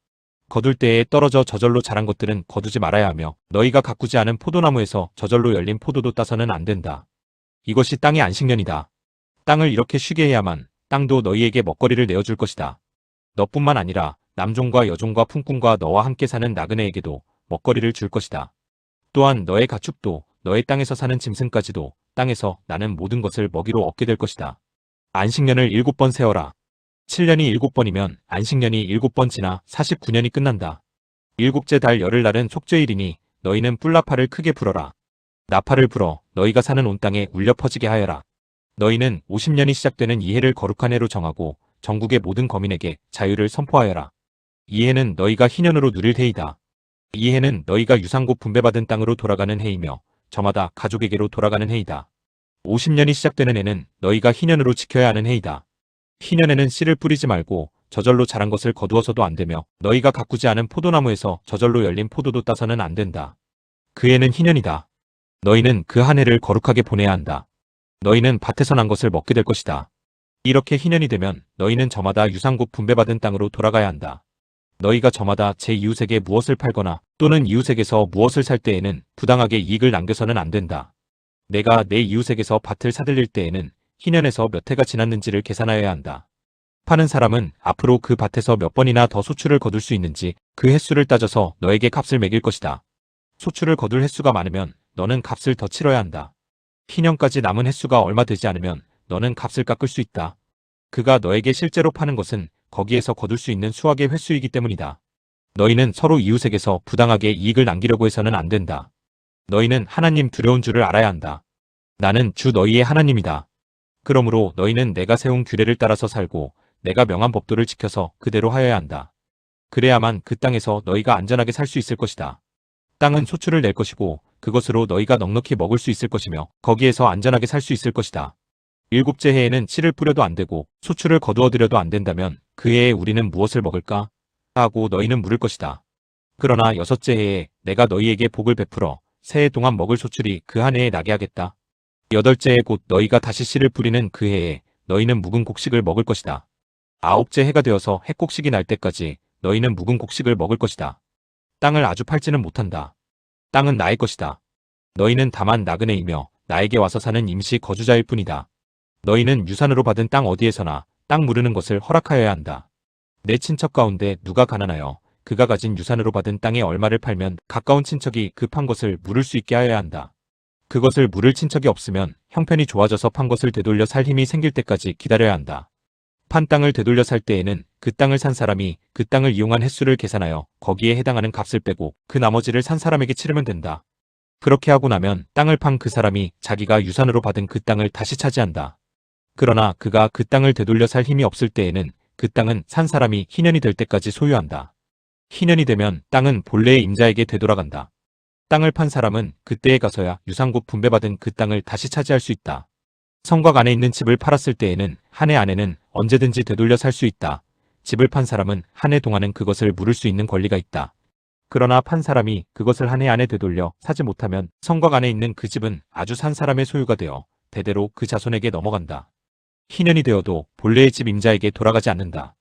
거둘 때에 떨어져 저절로 자란 것들은 거두지 말아야 하며 너희가 가꾸지 않은 포도나무에서 저절로 열린 포도도 따서는 안 된다. 이것이 땅의 안식년이다. 땅을 이렇게 쉬게 해야만 땅도 너희에게 먹거리를 내어줄 것이다. 너뿐만 아니라 남종과 여종과 품꾼과 너와 함께 사는 나그네에게도 먹거리를 줄 것이다. 또한 너의 가축도 너의 땅에서 사는 짐승까지도 땅에서 나는 모든 것을 먹이로 얻게 될 것이다. 안식년을 7번 세어라. 7년이 7번이면 안식년이 7번 지나 49년이 끝난다. 7째 달 열흘날은 속죄일이니 너희는 뿔나팔을 크게 불어라. 나팔을 불어 너희가 사는 온 땅에 울려 퍼지게 하여라. 너희는 50년이 시작되는 이 해를 거룩한 해로 정하고 전국의 모든 거민에게 자유를 선포하여라. 이 해는 너희가 희년으로 누릴 해이다. 이 해는 너희가 유산고 분배받은 땅으로 돌아가는 해이며 저마다 가족에게로 돌아가는 해이다. 50년이 시작되는 해는 너희가 희년으로 지켜야 하는 해이다. 희년에는 씨를 뿌리지 말고 저절로 자란 것을 거두어서도 안 되며 너희가 가꾸지 않은 포도나무에서 저절로 열린 포도도 따서는 안 된다. 그 해는 희년이다. 너희는 그 한 해를 거룩하게 보내야 한다. 너희는 밭에서 난 것을 먹게 될 것이다. 이렇게 희년이 되면 너희는 저마다 유산고 분배받은 땅으로 돌아가야 한다. 너희가 저마다 제 이웃에게 무엇을 팔거나 또는 이웃에게서 무엇을 살 때에는 부당하게 이익을 남겨서는 안 된다. 내가 내 이웃에게서 밭을 사들릴 때에는 희년에서 몇 해가 지났는지를 계산하여야 한다. 파는 사람은 앞으로 그 밭에서 몇 번이나 더 소출을 거둘 수 있는지 그 횟수를 따져서 너에게 값을 매길 것이다. 소출을 거둘 횟수가 많으면 너는 값을 더 치러야 한다. 희년까지 남은 횟수가 얼마 되지 않으면 너는 값을 깎을 수 있다. 그가 너에게 실제로 파는 것은 거기에서 거둘 수 있는 수확의 횟수이기 때문이다. 너희는 서로 이웃에게서 부당하게 이익을 남기려고 해서는 안 된다. 너희는 하나님 두려운 줄을 알아야 한다. 나는 주 너희의 하나님이다. 그러므로 너희는 내가 세운 규례를 따라서 살고 내가 명한 법도를 지켜서 그대로 하여야 한다. 그래야만 그 땅에서 너희가 안전하게 살 수 있을 것이다. 땅은 소출을 낼 것이고 그것으로 너희가 넉넉히 먹을 수 있을 것이며 거기에서 안전하게 살 수 있을 것이다. 일곱째 해에는 씨를 뿌려도 안 되고 소출을 거두어들여도 안 된다면 그 해에 우리는 무엇을 먹을까? 하고 너희는 물을 것이다. 그러나 여섯째 해에 내가 너희에게 복을 베풀어 새해 동안 먹을 소출이 그 한 해에 나게 하겠다. 여덟째 해 곧 너희가 다시 씨를 뿌리는 그 해에 너희는 묵은 곡식을 먹을 것이다. 아홉째 해가 되어서 해곡식이 날 때까지 너희는 묵은 곡식을 먹을 것이다. 땅을 아주 팔지는 못한다. 땅은 나의 것이다. 너희는 다만 나그네이며 나에게 와서 사는 임시 거주자일 뿐이다. 너희는 유산으로 받은 땅 어디에서나 땅 무르는 것을 허락하여야 한다. 내 친척 가운데 누가 가난하여 그가 가진 유산으로 받은 땅의 얼마를 팔면 가까운 친척이 그 판 것을 물을 수 있게 하여야 한다. 그것을 물을 친척이 없으면 형편이 좋아져서 판 것을 되돌려 살 힘이 생길 때까지 기다려야 한다. 판 땅을 되돌려 살 때에는 그 땅을 산 사람이 그 땅을 이용한 횟수를 계산하여 거기에 해당하는 값을 빼고 그 나머지를 산 사람에게 치르면 된다. 그렇게 하고 나면 땅을 판 그 사람이 자기가 유산으로 받은 그 땅을 다시 차지한다. 그러나 그가 그 땅을 되돌려 살 힘이 없을 때에는 그 땅은 산 사람이 희년이 될 때까지 소유한다. 희년이 되면 땅은 본래의 임자에게 되돌아간다. 땅을 판 사람은 그때에 가서야 유산곱 분배받은 그 땅을 다시 차지할 수 있다. 성곽 안에 있는 집을 팔았을 때에는 한 해 안에는 언제든지 되돌려 살 수 있다. 집을 판 사람은 한 해 동안은 그것을 물을 수 있는 권리가 있다. 그러나 판 사람이 그것을 한 해 안에 되돌려 사지 못하면 성곽 안에 있는 그 집은 아주 산 사람의 소유가 되어 대대로 그 자손에게 넘어간다. 희년이 되어도 본래의 집 임자에게 돌아가지 않는다.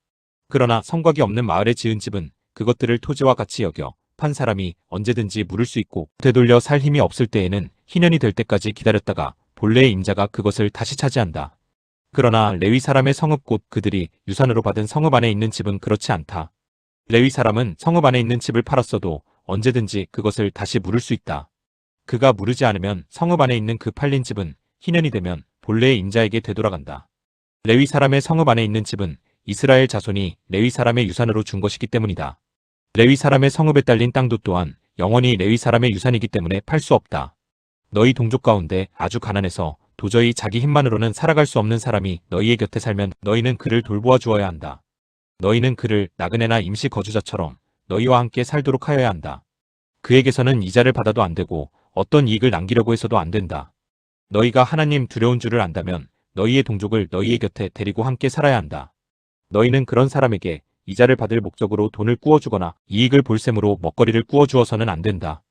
그러나 성곽이 없는 마을에 지은 집은 그것들을 토지와 같이 여겨 판 사람이 언제든지 물을 수 있고 되돌려 살 힘이 없을 때에는 희년이 될 때까지 기다렸다가 본래의 임자가 그것을 다시 차지한다. 그러나 레위 사람의 성읍 곧 그들이 유산으로 받은 성읍 안에 있는 집은 그렇지 않다. 레위 사람은 성읍 안에 있는 집을 팔았어도 언제든지 그것을 다시 물을 수 있다. 그가 무르지 않으면 성읍 안에 있는 그 팔린 집은 희년이 되면 본래의 임자에게 되돌아간다. 레위 사람의 성읍 안에 있는 집은 이스라엘 자손이 레위 사람의 유산으로 준 것이기 때문이다. 레위 사람의 성읍에 딸린 땅도 또한 영원히 레위 사람의 유산이기 때문에 팔 수 없다. 너희 동족 가운데 아주 가난해서 도저히 자기 힘만으로는 살아갈 수 없는 사람이 너희의 곁에 살면 너희는 그를 돌보아 주어야 한다. 너희는 그를 나그네나 임시 거주자처럼 너희와 함께 살도록 하여야 한다. 그에게서는 이자를 받아도 안 되고 어떤 이익을 남기려고 해서도 안 된다. 너희가 하나님 두려운 줄을 안다면 너희의 동족을 너희의 곁에 데리고 함께 살아야 한다. 너희는 그런 사람에게 이자를 받을 목적으로 돈을 꾸어주거나 이익을 볼 셈으로 먹거리를 꾸어주어서는 안 된다.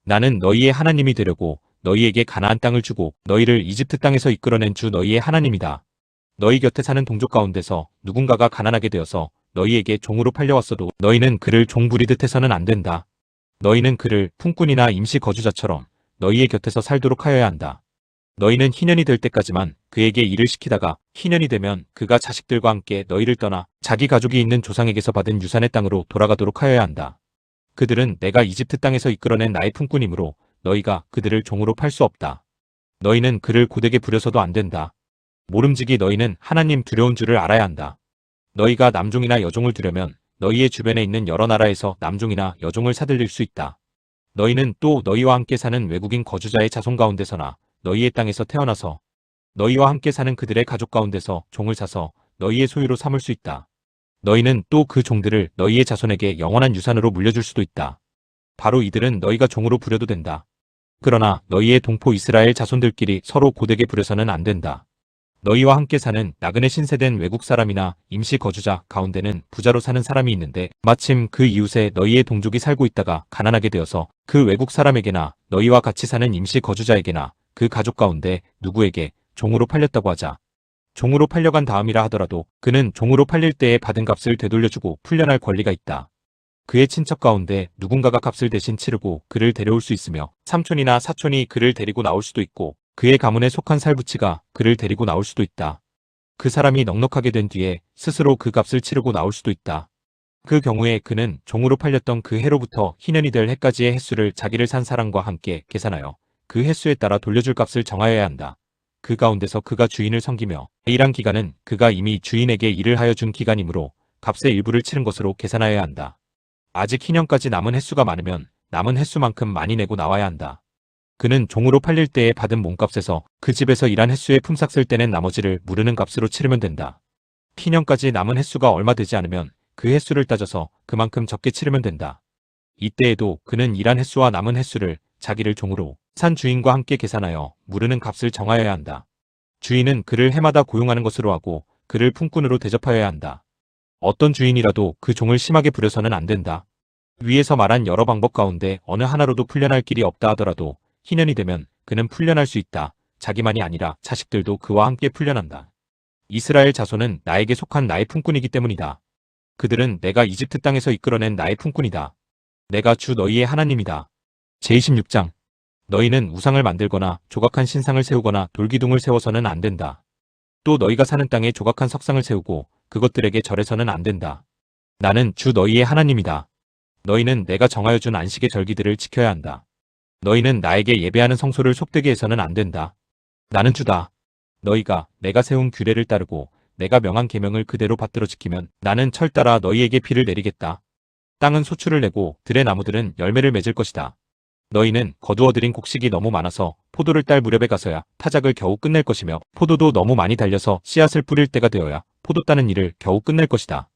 나는 너희의 하나님이 되려고 너희에게 가나안 땅을 주고 너희를 이집트 땅에서 이끌어낸 주 너희의 하나님이다. 너희 곁에 사는 동족 가운데서 누군가가 가난하게 되어서 너희에게 종으로 팔려왔어도 너희는 그를 종 부리듯 해서는 안 된다. 너희는 그를 품꾼이나 임시 거주자처럼 너희의 곁에서 살도록 하여야 한다. 너희는 희년이 될 때까지만 그에게 일을 시키다가 희년이 되면 그가 자식들과 함께 너희를 떠나 자기 가족이 있는 조상에게서 받은 유산의 땅으로 돌아가도록 하여야 한다. 그들은 내가 이집트 땅에서 이끌어낸 나의 품꾼이므로 너희가 그들을 종으로 팔 수 없다. 너희는 그를 고되게 부려서도 안 된다. 모름지기 너희는 하나님 두려운 줄을 알아야 한다. 너희가 남종이나 여종을 두려면 너희의 주변에 있는 여러 나라에서 남종이나 여종을 사들일 수 있다. 너희는 또 너희와 함께 사는 외국인 거주자의 자손 가운데서나 너희의 땅에서 태어나서 너희와 함께 사는 그들의 가족 가운데서 종을 사서 너희의 소유로 삼을 수 있다. 너희는 또 그 종들을 너희의 자손에게 영원한 유산으로 물려줄 수도 있다. 바로 이들은 너희가 종으로 부려도 된다. 그러나 너희의 동포 이스라엘 자손들끼리 서로 고되게 부려서는 안 된다. 너희와 함께 사는 나그네 신세된 외국 사람이나 임시 거주자 가운데는 부자로 사는 사람이 있는데 마침 그 이웃에 너희의 동족이 살고 있다가 가난하게 되어서 그 외국 사람에게나 너희와 같이 사는 임시 거주자에게나 그 가족 가운데 누구에게 종으로 팔렸다고 하자. 종으로 팔려간 다음이라 하더라도 그는 종으로 팔릴 때에 받은 값을 되돌려주고 풀려날 권리가 있다. 그의 친척 가운데 누군가가 값을 대신 치르고 그를 데려올 수 있으며 삼촌이나 사촌이 그를 데리고 나올 수도 있고 그의 가문에 속한 살부치가 그를 데리고 나올 수도 있다. 그 사람이 넉넉하게 된 뒤에 스스로 그 값을 치르고 나올 수도 있다. 그 경우에 그는 종으로 팔렸던 그 해로부터 희년이 될 해까지의 횟수를 자기를 산 사람과 함께 계산하여 그 횟수에 따라 돌려줄 값을 정하여야 한다. 그 가운데서 그가 주인을 섬기며 일한 기간은 그가 이미 주인에게 일을 하여 준 기간이므로 값의 일부를 치른 것으로 계산하여야 한다. 아직 희년까지 남은 횟수가 많으면 남은 횟수만큼 많이 내고 나와야 한다. 그는 종으로 팔릴 때에 받은 몸값에서 그 집에서 일한 횟수에 품삯을 떼낸 나머지를 무르는 값으로 치르면 된다. 희년까지 남은 횟수가 얼마 되지 않으면 그 횟수를 따져서 그만큼 적게 치르면 된다. 이때에도 그는 일한 횟수와 남은 횟수를 자기를 종으로 산 주인과 함께 계산하여 무르는 값을 정하여야 한다. 주인은 그를 해마다 고용하는 것으로 하고 그를 품꾼으로 대접하여야 한다. 어떤 주인이라도 그 종을 심하게 부려서는 안 된다. 위에서 말한 여러 방법 가운데 어느 하나로도 풀려날 길이 없다 하더라도 희년이 되면 그는 풀려날 수 있다. 자기만이 아니라 자식들도 그와 함께 풀려난다. 이스라엘 자손은 나에게 속한 나의 품꾼이기 때문이다. 그들은 내가 이집트 땅에서 이끌어낸 나의 품꾼이다. 내가 주 너희의 하나님이다. 제26장 너희는 우상을 만들거나 조각한 신상을 세우거나 돌기둥을 세워서는 안 된다. 또 너희가 사는 땅에 조각한 석상을 세우고 그것들에게 절해서는 안 된다. 나는 주 너희의 하나님이다. 너희는 내가 정하여 준 안식의 절기들을 지켜야 한다. 너희는 나에게 예배하는 성소를 속되게 해서는 안 된다. 나는 주다. 너희가 내가 세운 규례를 따르고 내가 명한 계명을 그대로 받들어 지키면 나는 철 따라 너희에게 비를 내리겠다. 땅은 소출을 내고 들의 나무들은 열매를 맺을 것이다. 너희는 거두어들인 곡식이 너무 많아서 포도를 딸 무렵에 가서야 타작을 겨우 끝낼 것이며 포도도 너무 많이 달려서 씨앗을 뿌릴 때가 되어야 포도 따는 일을 겨우 끝낼 것이다.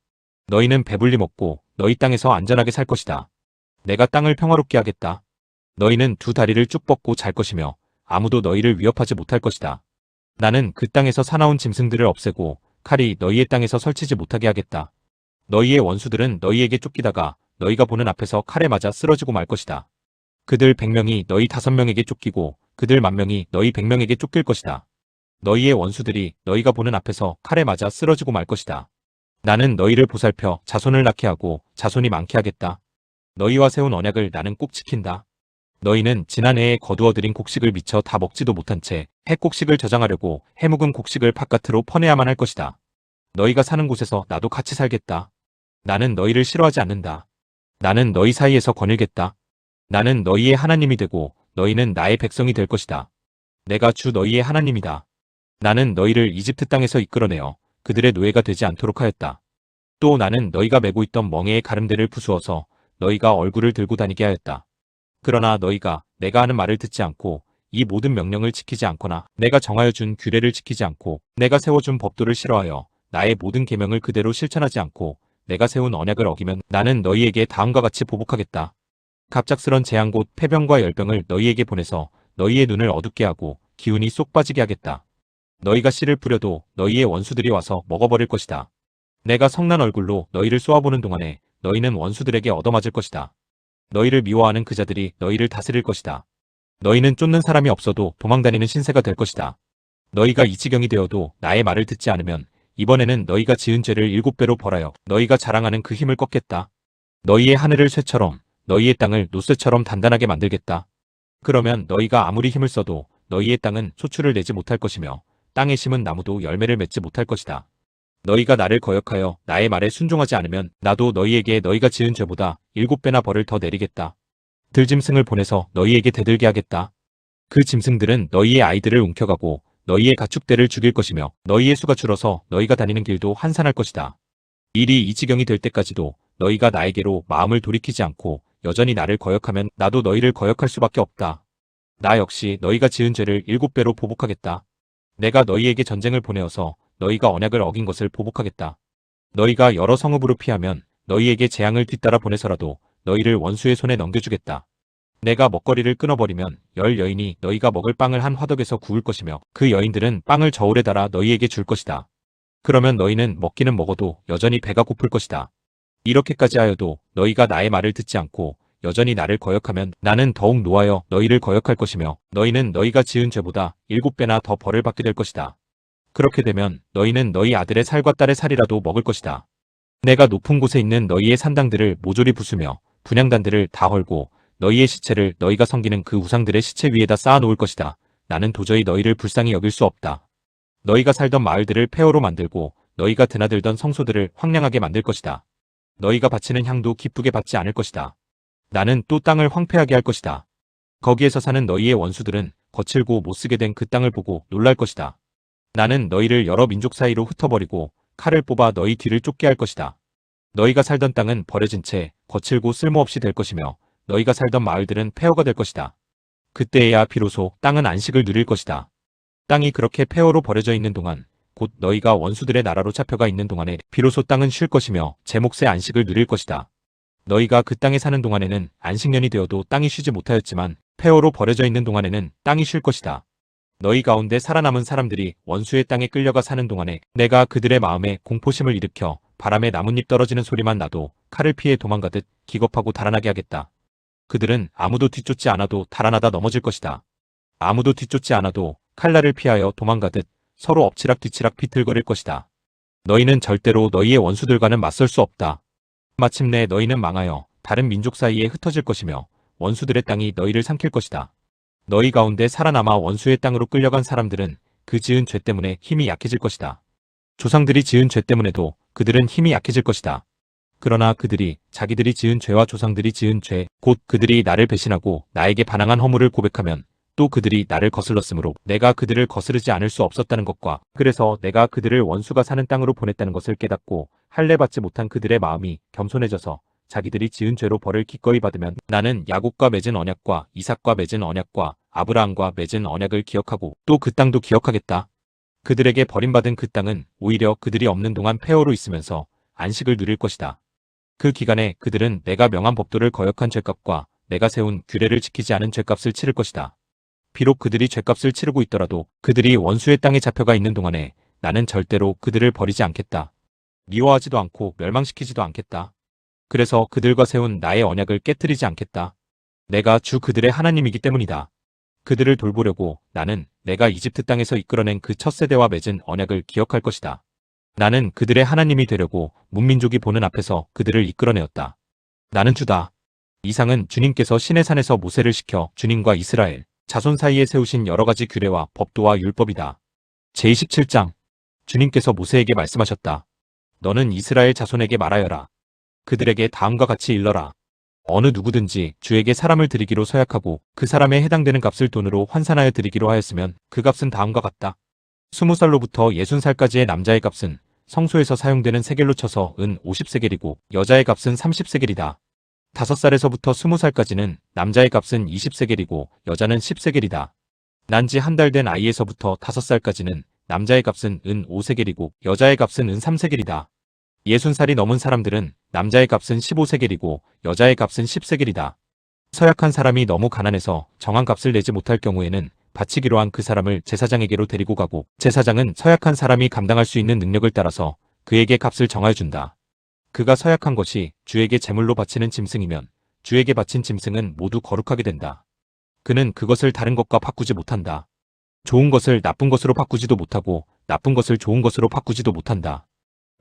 너희는 배불리 먹고 너희 땅에서 안전하게 살 것이다. 내가 땅을 평화롭게 하겠다. 너희는 두 다리를 쭉 뻗고 잘 것이며 아무도 너희를 위협하지 못할 것이다. 나는 그 땅에서 사나운 짐승들을 없애고 칼이 너희의 땅에서 설치지 못하게 하겠다. 너희의 원수들은 너희에게 쫓기다가 너희가 보는 앞에서 칼에 맞아 쓰러지고 말 것이다. 그들 100명이 너희 5명에게 쫓기고 그들 10,000명이 너희 100명에게 쫓길 것이다. 너희의 원수들이 너희가 보는 앞에서 칼에 맞아 쓰러지고 말 것이다. 나는 너희를 보살펴 자손을 낳게 하고 자손이 많게 하겠다. 너희와 세운 언약을 나는 꼭 지킨다. 너희는 지난해에 거두어들인 곡식을 미처 다 먹지도 못한 채 핵곡식을 저장하려고 해묵은 곡식을 바깥으로 퍼내야만 할 것이다. 너희가 사는 곳에서 나도 같이 살겠다. 나는 너희를 싫어하지 않는다. 나는 너희 사이에서 거닐겠다. 나는 너희의 하나님이 되고 너희는 나의 백성이 될 것이다. 내가 주 너희의 하나님이다. 나는 너희를 이집트 땅에서 이끌어내어 그들의 노예가 되지 않도록 하였다. 또 나는 너희가 메고 있던 멍에의 가름대를 부수어서 너희가 얼굴을 들고 다니게 하였다. 그러나 너희가 내가 하는 말을 듣지 않고 이 모든 명령을 지키지 않거나 내가 정하여 준 규례를 지키지 않고 내가 세워준 법도를 싫어하여 나의 모든 계명을 그대로 실천하지 않고 내가 세운 언약을 어기면 나는 너희에게 다음과 같이 보복하겠다. 갑작스런 재앙 곧 폐병과 열병을 너희에게 보내서 너희의 눈을 어둡게 하고 기운이 쏙 빠지게 하겠다. 너희가 씨를 뿌려도 너희의 원수들이 와서 먹어버릴 것이다. 내가 성난 얼굴로 너희를 쏘아보는 동안에 너희는 원수들에게 얻어맞을 것이다. 너희를 미워하는 그 자들이 너희를 다스릴 것이다. 너희는 쫓는 사람이 없어도 도망다니는 신세가 될 것이다. 너희가 이 지경이 되어도 나의 말을 듣지 않으면 이번에는 너희가 지은 죄를 7배로 벌하여 너희가 자랑하는 그 힘을 꺾겠다. 너희의 하늘을 쇠처럼 너희의 땅을 노쇠처럼 단단하게 만들겠다. 그러면 너희가 아무리 힘을 써도 너희의 땅은 소출을 내지 못할 것이며 땅에 심은 나무도 열매를 맺지 못할 것이다. 너희가 나를 거역하여 나의 말에 순종하지 않으면 나도 너희에게 너희가 지은 죄보다 7배나 벌을 더 내리겠다. 들짐승을 보내서 너희에게 대들게 하겠다. 그 짐승들은 너희의 아이들을 움켜가고 너희의 가축대를 죽일 것이며 너희의 수가 줄어서 너희가 다니는 길도 한산할 것이다. 일이 이 지경이 될 때까지도 너희가 나에게로 마음을 돌이키지 않고 여전히 나를 거역하면 나도 너희를 거역할 수밖에 없다. 나 역시 너희가 지은 죄를 7배로 보복하겠다. 내가 너희에게 전쟁을 보내어서 너희가 언약을 어긴 것을 보복하겠다. 너희가 여러 성읍으로 피하면 너희에게 재앙을 뒤따라 보내서라도 너희를 원수의 손에 넘겨주겠다. 내가 먹거리를 끊어버리면 10여인이 너희가 먹을 빵을 한 화덕에서 구울 것이며 그 여인들은 빵을 저울에 달아 너희에게 줄 것이다. 그러면 너희는 먹기는 먹어도 여전히 배가 고플 것이다. 이렇게까지 하여도 너희가 나의 말을 듣지 않고 여전히 나를 거역하면 나는 더욱 노하여 너희를 거역할 것이며 너희는 너희가 지은 죄보다 7배나 더 벌을 받게 될 것이다. 그렇게 되면 너희는 너희 아들의 살과 딸의 살이라도 먹을 것이다. 내가 높은 곳에 있는 너희의 산당들을 모조리 부수며 분향단들을 다 헐고 너희의 시체를 너희가 섬기는 그 우상들의 시체 위에다 쌓아 놓을 것이다. 나는 도저히 너희를 불쌍히 여길 수 없다. 너희가 살던 마을들을 폐허로 만들고 너희가 드나들던 성소들을 황량하게 만들 것이다. 너희가 바치는 향도 기쁘게 받지 않을 것이다. 나는 또 땅을 황폐하게 할 것이다. 거기에서 사는 너희의 원수들은 거칠고 못쓰게 된 그 땅을 보고 놀랄 것이다. 나는 너희를 여러 민족 사이로 흩어버리고 칼을 뽑아 너희 뒤를 쫓게 할 것이다. 너희가 살던 땅은 버려진 채 거칠고 쓸모없이 될 것이며 너희가 살던 마을들은 폐허가 될 것이다. 그때에야 비로소 땅은 안식을 누릴 것이다. 땅이 그렇게 폐허로 버려져 있는 동안, 곧 너희가 원수들의 나라로 잡혀가 있는 동안에 비로소 땅은 쉴 것이며 제 몫의 안식을 누릴 것이다. 너희가 그 땅에 사는 동안에는 안식년이 되어도 땅이 쉬지 못하였지만 폐허로 버려져 있는 동안에는 땅이 쉴 것이다. 너희 가운데 살아남은 사람들이 원수의 땅에 끌려가 사는 동안에 내가 그들의 마음에 공포심을 일으켜 바람에 나뭇잎 떨어지는 소리만 나도 칼을 피해 도망가듯 기겁하고 달아나게 하겠다. 그들은 아무도 뒤쫓지 않아도 달아나다 넘어질 것이다. 아무도 뒤쫓지 않아도 칼날을 피하여 도망가듯 서로 엎치락 뒤치락 비틀거릴 것이다. 너희는 절대로 너희의 원수들과는 맞설 수 없다. 마침내 너희는 망하여 다른 민족 사이에 흩어질 것이며 원수들의 땅이 너희를 삼킬 것이다. 너희 가운데 살아남아 원수의 땅으로 끌려간 사람들은 그 지은 죄 때문에 힘이 약해질 것이다. 조상들이 지은 죄 때문에도 그들은 힘이 약해질 것이다. 그러나 그들이 자기들이 지은 죄와 조상들이 지은 죄, 곧 그들이 나를 배신하고 나에게 반항한 허물을 고백하면 또 그들이 나를 거슬렀으므로 내가 그들을 거스르지 않을 수 없었다는 것과, 그래서 내가 그들을 원수가 사는 땅으로 보냈다는 것을 깨닫고 할례 받지 못한 그들의 마음이 겸손해져서 자기들이 지은 죄로 벌을 기꺼이 받으면 나는 야곱과 맺은 언약과 이삭과 맺은 언약과 아브라함과 맺은 언약을 기억하고 또 그 땅도 기억하겠다. 그들에게 버림받은 그 땅은 오히려 그들이 없는 동안 폐허로 있으면서 안식을 누릴 것이다. 그 기간에 그들은 내가 명한 법도를 거역한 죄값과 내가 세운 규례를 지키지 않은 죄값을 치를 것이다. 비록 그들이 죄값을 치르고 있더라도 그들이 원수의 땅에 잡혀가 있는 동안에 나는 절대로 그들을 버리지 않겠다. 미워하지도 않고 멸망시키지도 않겠다. 그래서 그들과 세운 나의 언약을 깨뜨리지 않겠다. 내가 주 그들의 하나님이기 때문이다. 그들을 돌보려고 나는 내가 이집트 땅에서 이끌어낸 그 첫 세대와 맺은 언약을 기억할 것이다. 나는 그들의 하나님이 되려고 문민족이 보는 앞에서 그들을 이끌어내었다. 나는 주다. 이상은 주님께서 시내산에서 모세를 시켜 주님과 이스라엘 자손 사이에 세우신 여러 가지 규례와 법도와 율법이다. 제27장. 주님께서 모세에게 말씀하셨다. 너는 이스라엘 자손에게 말하여라. 그들에게 다음과 같이 일러라. 어느 누구든지 주에게 사람을 드리기로 서약하고 그 사람에 해당되는 값을 돈으로 환산하여 드리기로 하였으면 그 값은 다음과 같다. 20살로부터 60살까지의 남자의 값은 성소에서 사용되는 세겔로 쳐서 은 50세겔이고 여자의 값은 30세겔이다. 5살에서부터 20살까지는 남자의 값은 20세겔이고 여자는 10세겔이다. 난지 한 달 된 아이에서부터 5살까지는 남자의 값은 은 5세겔이고 여자의 값은 은 3세겔이다. 60살이 넘은 사람들은 남자의 값은 15세겔이고 여자의 값은 10세겔이다. 서약한 사람이 너무 가난해서 정한 값을 내지 못할 경우에는 바치기로 한 그 사람을 제사장에게로 데리고 가고 제사장은 서약한 사람이 감당할 수 있는 능력을 따라서 그에게 값을 정하여 준다. 그가 서약한 것이 주에게 제물로 바치는 짐승이면 주에게 바친 짐승은 모두 거룩하게 된다. 그는 그것을 다른 것과 바꾸지 못한다. 좋은 것을 나쁜 것으로 바꾸지도 못하고 나쁜 것을 좋은 것으로 바꾸지도 못한다.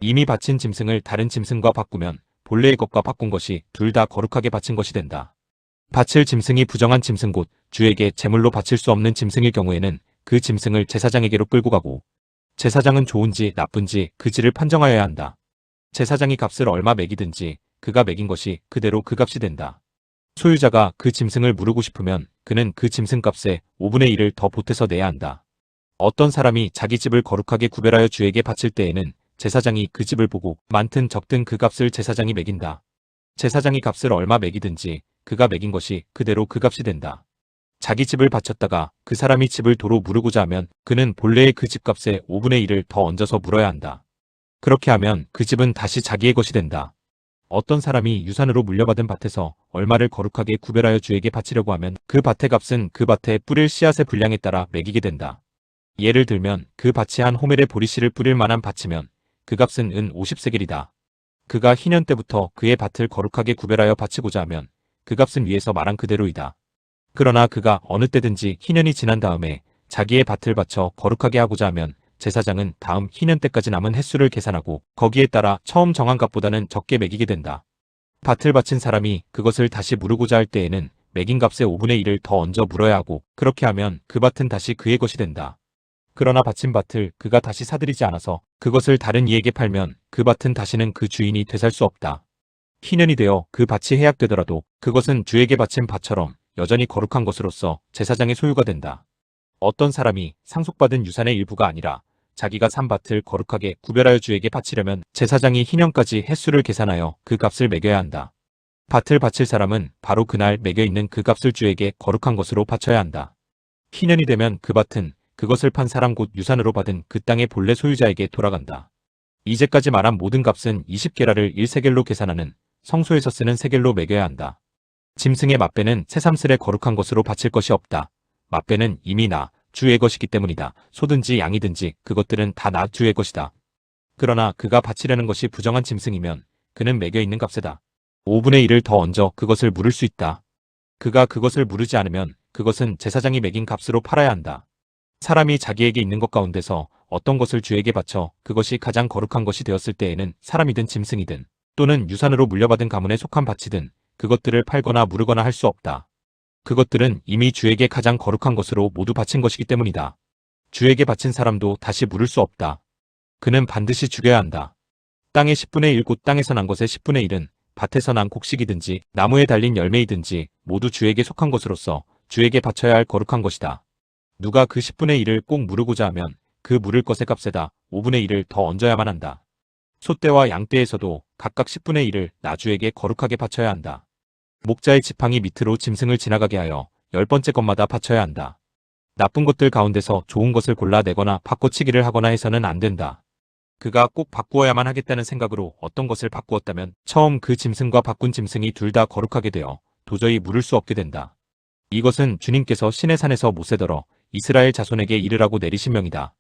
이미 바친 짐승을 다른 짐승과 바꾸면 본래의 것과 바꾼 것이 둘 다 거룩하게 바친 것이 된다. 바칠 짐승이 부정한 짐승 곧 주에게 제물로 바칠 수 없는 짐승일 경우에는 그 짐승을 제사장에게로 끌고 가고 제사장은 좋은지 나쁜지 그 질을 판정하여야 한다. 제사장이 값을 얼마 매기든지 그가 매긴 것이 그대로 그 값이 된다. 소유자가 그 짐승을 무르고 싶으면 그는 그 짐승 값의 5분의 1을 더 보태서 내야 한다. 어떤 사람이 자기 집을 거룩하게 구별하여 주에게 바칠 때에는 제사장이 그 집을 보고 많든 적든 그 값을 제사장이 매긴다. 제사장이 값을 얼마 매기든지 그가 매긴 것이 그대로 그 값이 된다. 자기 집을 바쳤다가 그 사람이 집을 도로 무르고자 하면 그는 본래의 그 집값의 5분의 1을 더 얹어서 물어야 한다. 그렇게 하면 그 집은 다시 자기의 것이 된다. 어떤 사람이 유산으로 물려받은 밭에서 얼마를 거룩하게 구별하여 주에게 바치려고 하면 그 밭의 값은 그 밭에 뿌릴 씨앗의 분량에 따라 매기게 된다. 예를 들면 그 밭이 한 호멜의 보리씨를 뿌릴 만한 밭이면 그 값은 은 50세겔이다. 그가 희년 때부터 그의 밭을 거룩하게 구별하여 바치고자 하면 그 값은 위에서 말한 그대로이다. 그러나 그가 어느 때든지 희년이 지난 다음에 자기의 밭을 바쳐 거룩하게 하고자 하면 제사장은 다음 희년 때까지 남은 횟수를 계산하고 거기에 따라 처음 정한 값보다는 적게 매기게 된다. 밭을 바친 사람이 그것을 다시 무르고자 할 때에는 매긴 값의 5분의 1을 더 얹어 물어야 하고 그렇게 하면 그 밭은 다시 그의 것이 된다. 그러나 바친 밭을 그가 다시 사들이지 않아서 그것을 다른 이에게 팔면 그 밭은 다시는 그 주인이 되살 수 없다. 희년이 되어 그 밭이 해약되더라도 그것은 주에게 바친 밭처럼 여전히 거룩한 것으로서 제사장의 소유가 된다. 어떤 사람이 상속받은 유산의 일부가 아니라 자기가 산 밭을 거룩하게 구별하여 주에게 바치려면 제사장이 희년까지 횟수를 계산하여 그 값을 매겨야 한다. 밭을 바칠 사람은 바로 그날 매겨 있는 그 값을 주에게 거룩한 것으로 바쳐야 한다. 희년이 되면 그 밭은 그것을 판 사람 곧 유산으로 받은 그 땅의 본래 소유자에게 돌아간다. 이제까지 말한 모든 값은 20게라를 1세겔로 계산하는 성소에서 쓰는 세겔로 매겨야 한다. 짐승의 맛배는 새삼스레 거룩한 것으로 바칠 것이 없다. 맛배는 이미 나 주의 것이기 때문이다. 소든지 양이든지 그것들은 다 나 주의 것이다. 그러나 그가 바치려는 것이 부정한 짐승이면 그는 매겨 있는 값에다 5분의 1을 더 얹어 그것을 물을 수 있다. 그가 그것을 무르지 않으면 그것은 제사장이 매긴 값으로 팔아야 한다. 사람이 자기에게 있는 것 가운데서 어떤 것을 주에게 바쳐 그것이 가장 거룩한 것이 되었을 때에는 사람이든 짐승이든 또는 유산으로 물려받은 가문에 속한 밭이든 그것들을 팔거나 무르거나 할 수 없다. 그것들은 이미 주에게 가장 거룩한 것으로 모두 바친 것이기 때문이다. 주에게 바친 사람도 다시 물을 수 없다. 그는 반드시 죽여야 한다. 땅의 10분의 1 곧 땅에서 난 것의 10분의 1은 밭에서 난 곡식이든지 나무에 달린 열매이든지 모두 주에게 속한 것으로서 주에게 바쳐야 할 거룩한 것이다. 누가 그 10분의 1을 꼭 무르고자 하면 그 물을 것의 값에다 5분의 1을 더 얹어야만 한다. 소떼와 양떼에서도 각각 10분의 1을 나 주에게 거룩하게 바쳐야 한다. 목자의 지팡이 밑으로 짐승을 지나가게 하여 10번째 것마다 바쳐야 한다. 나쁜 것들 가운데서 좋은 것을 골라내거나 바꿔치기를 하거나 해서는 안 된다. 그가 꼭 바꾸어야만 하겠다는 생각으로 어떤 것을 바꾸었다면 처음 그 짐승과 바꾼 짐승이 둘 다 거룩하게 되어 도저히 물을 수 없게 된다. 이것은 주님께서 시내산에서 모세더러 이스라엘 자손에게 이르라고 내리신 명이다.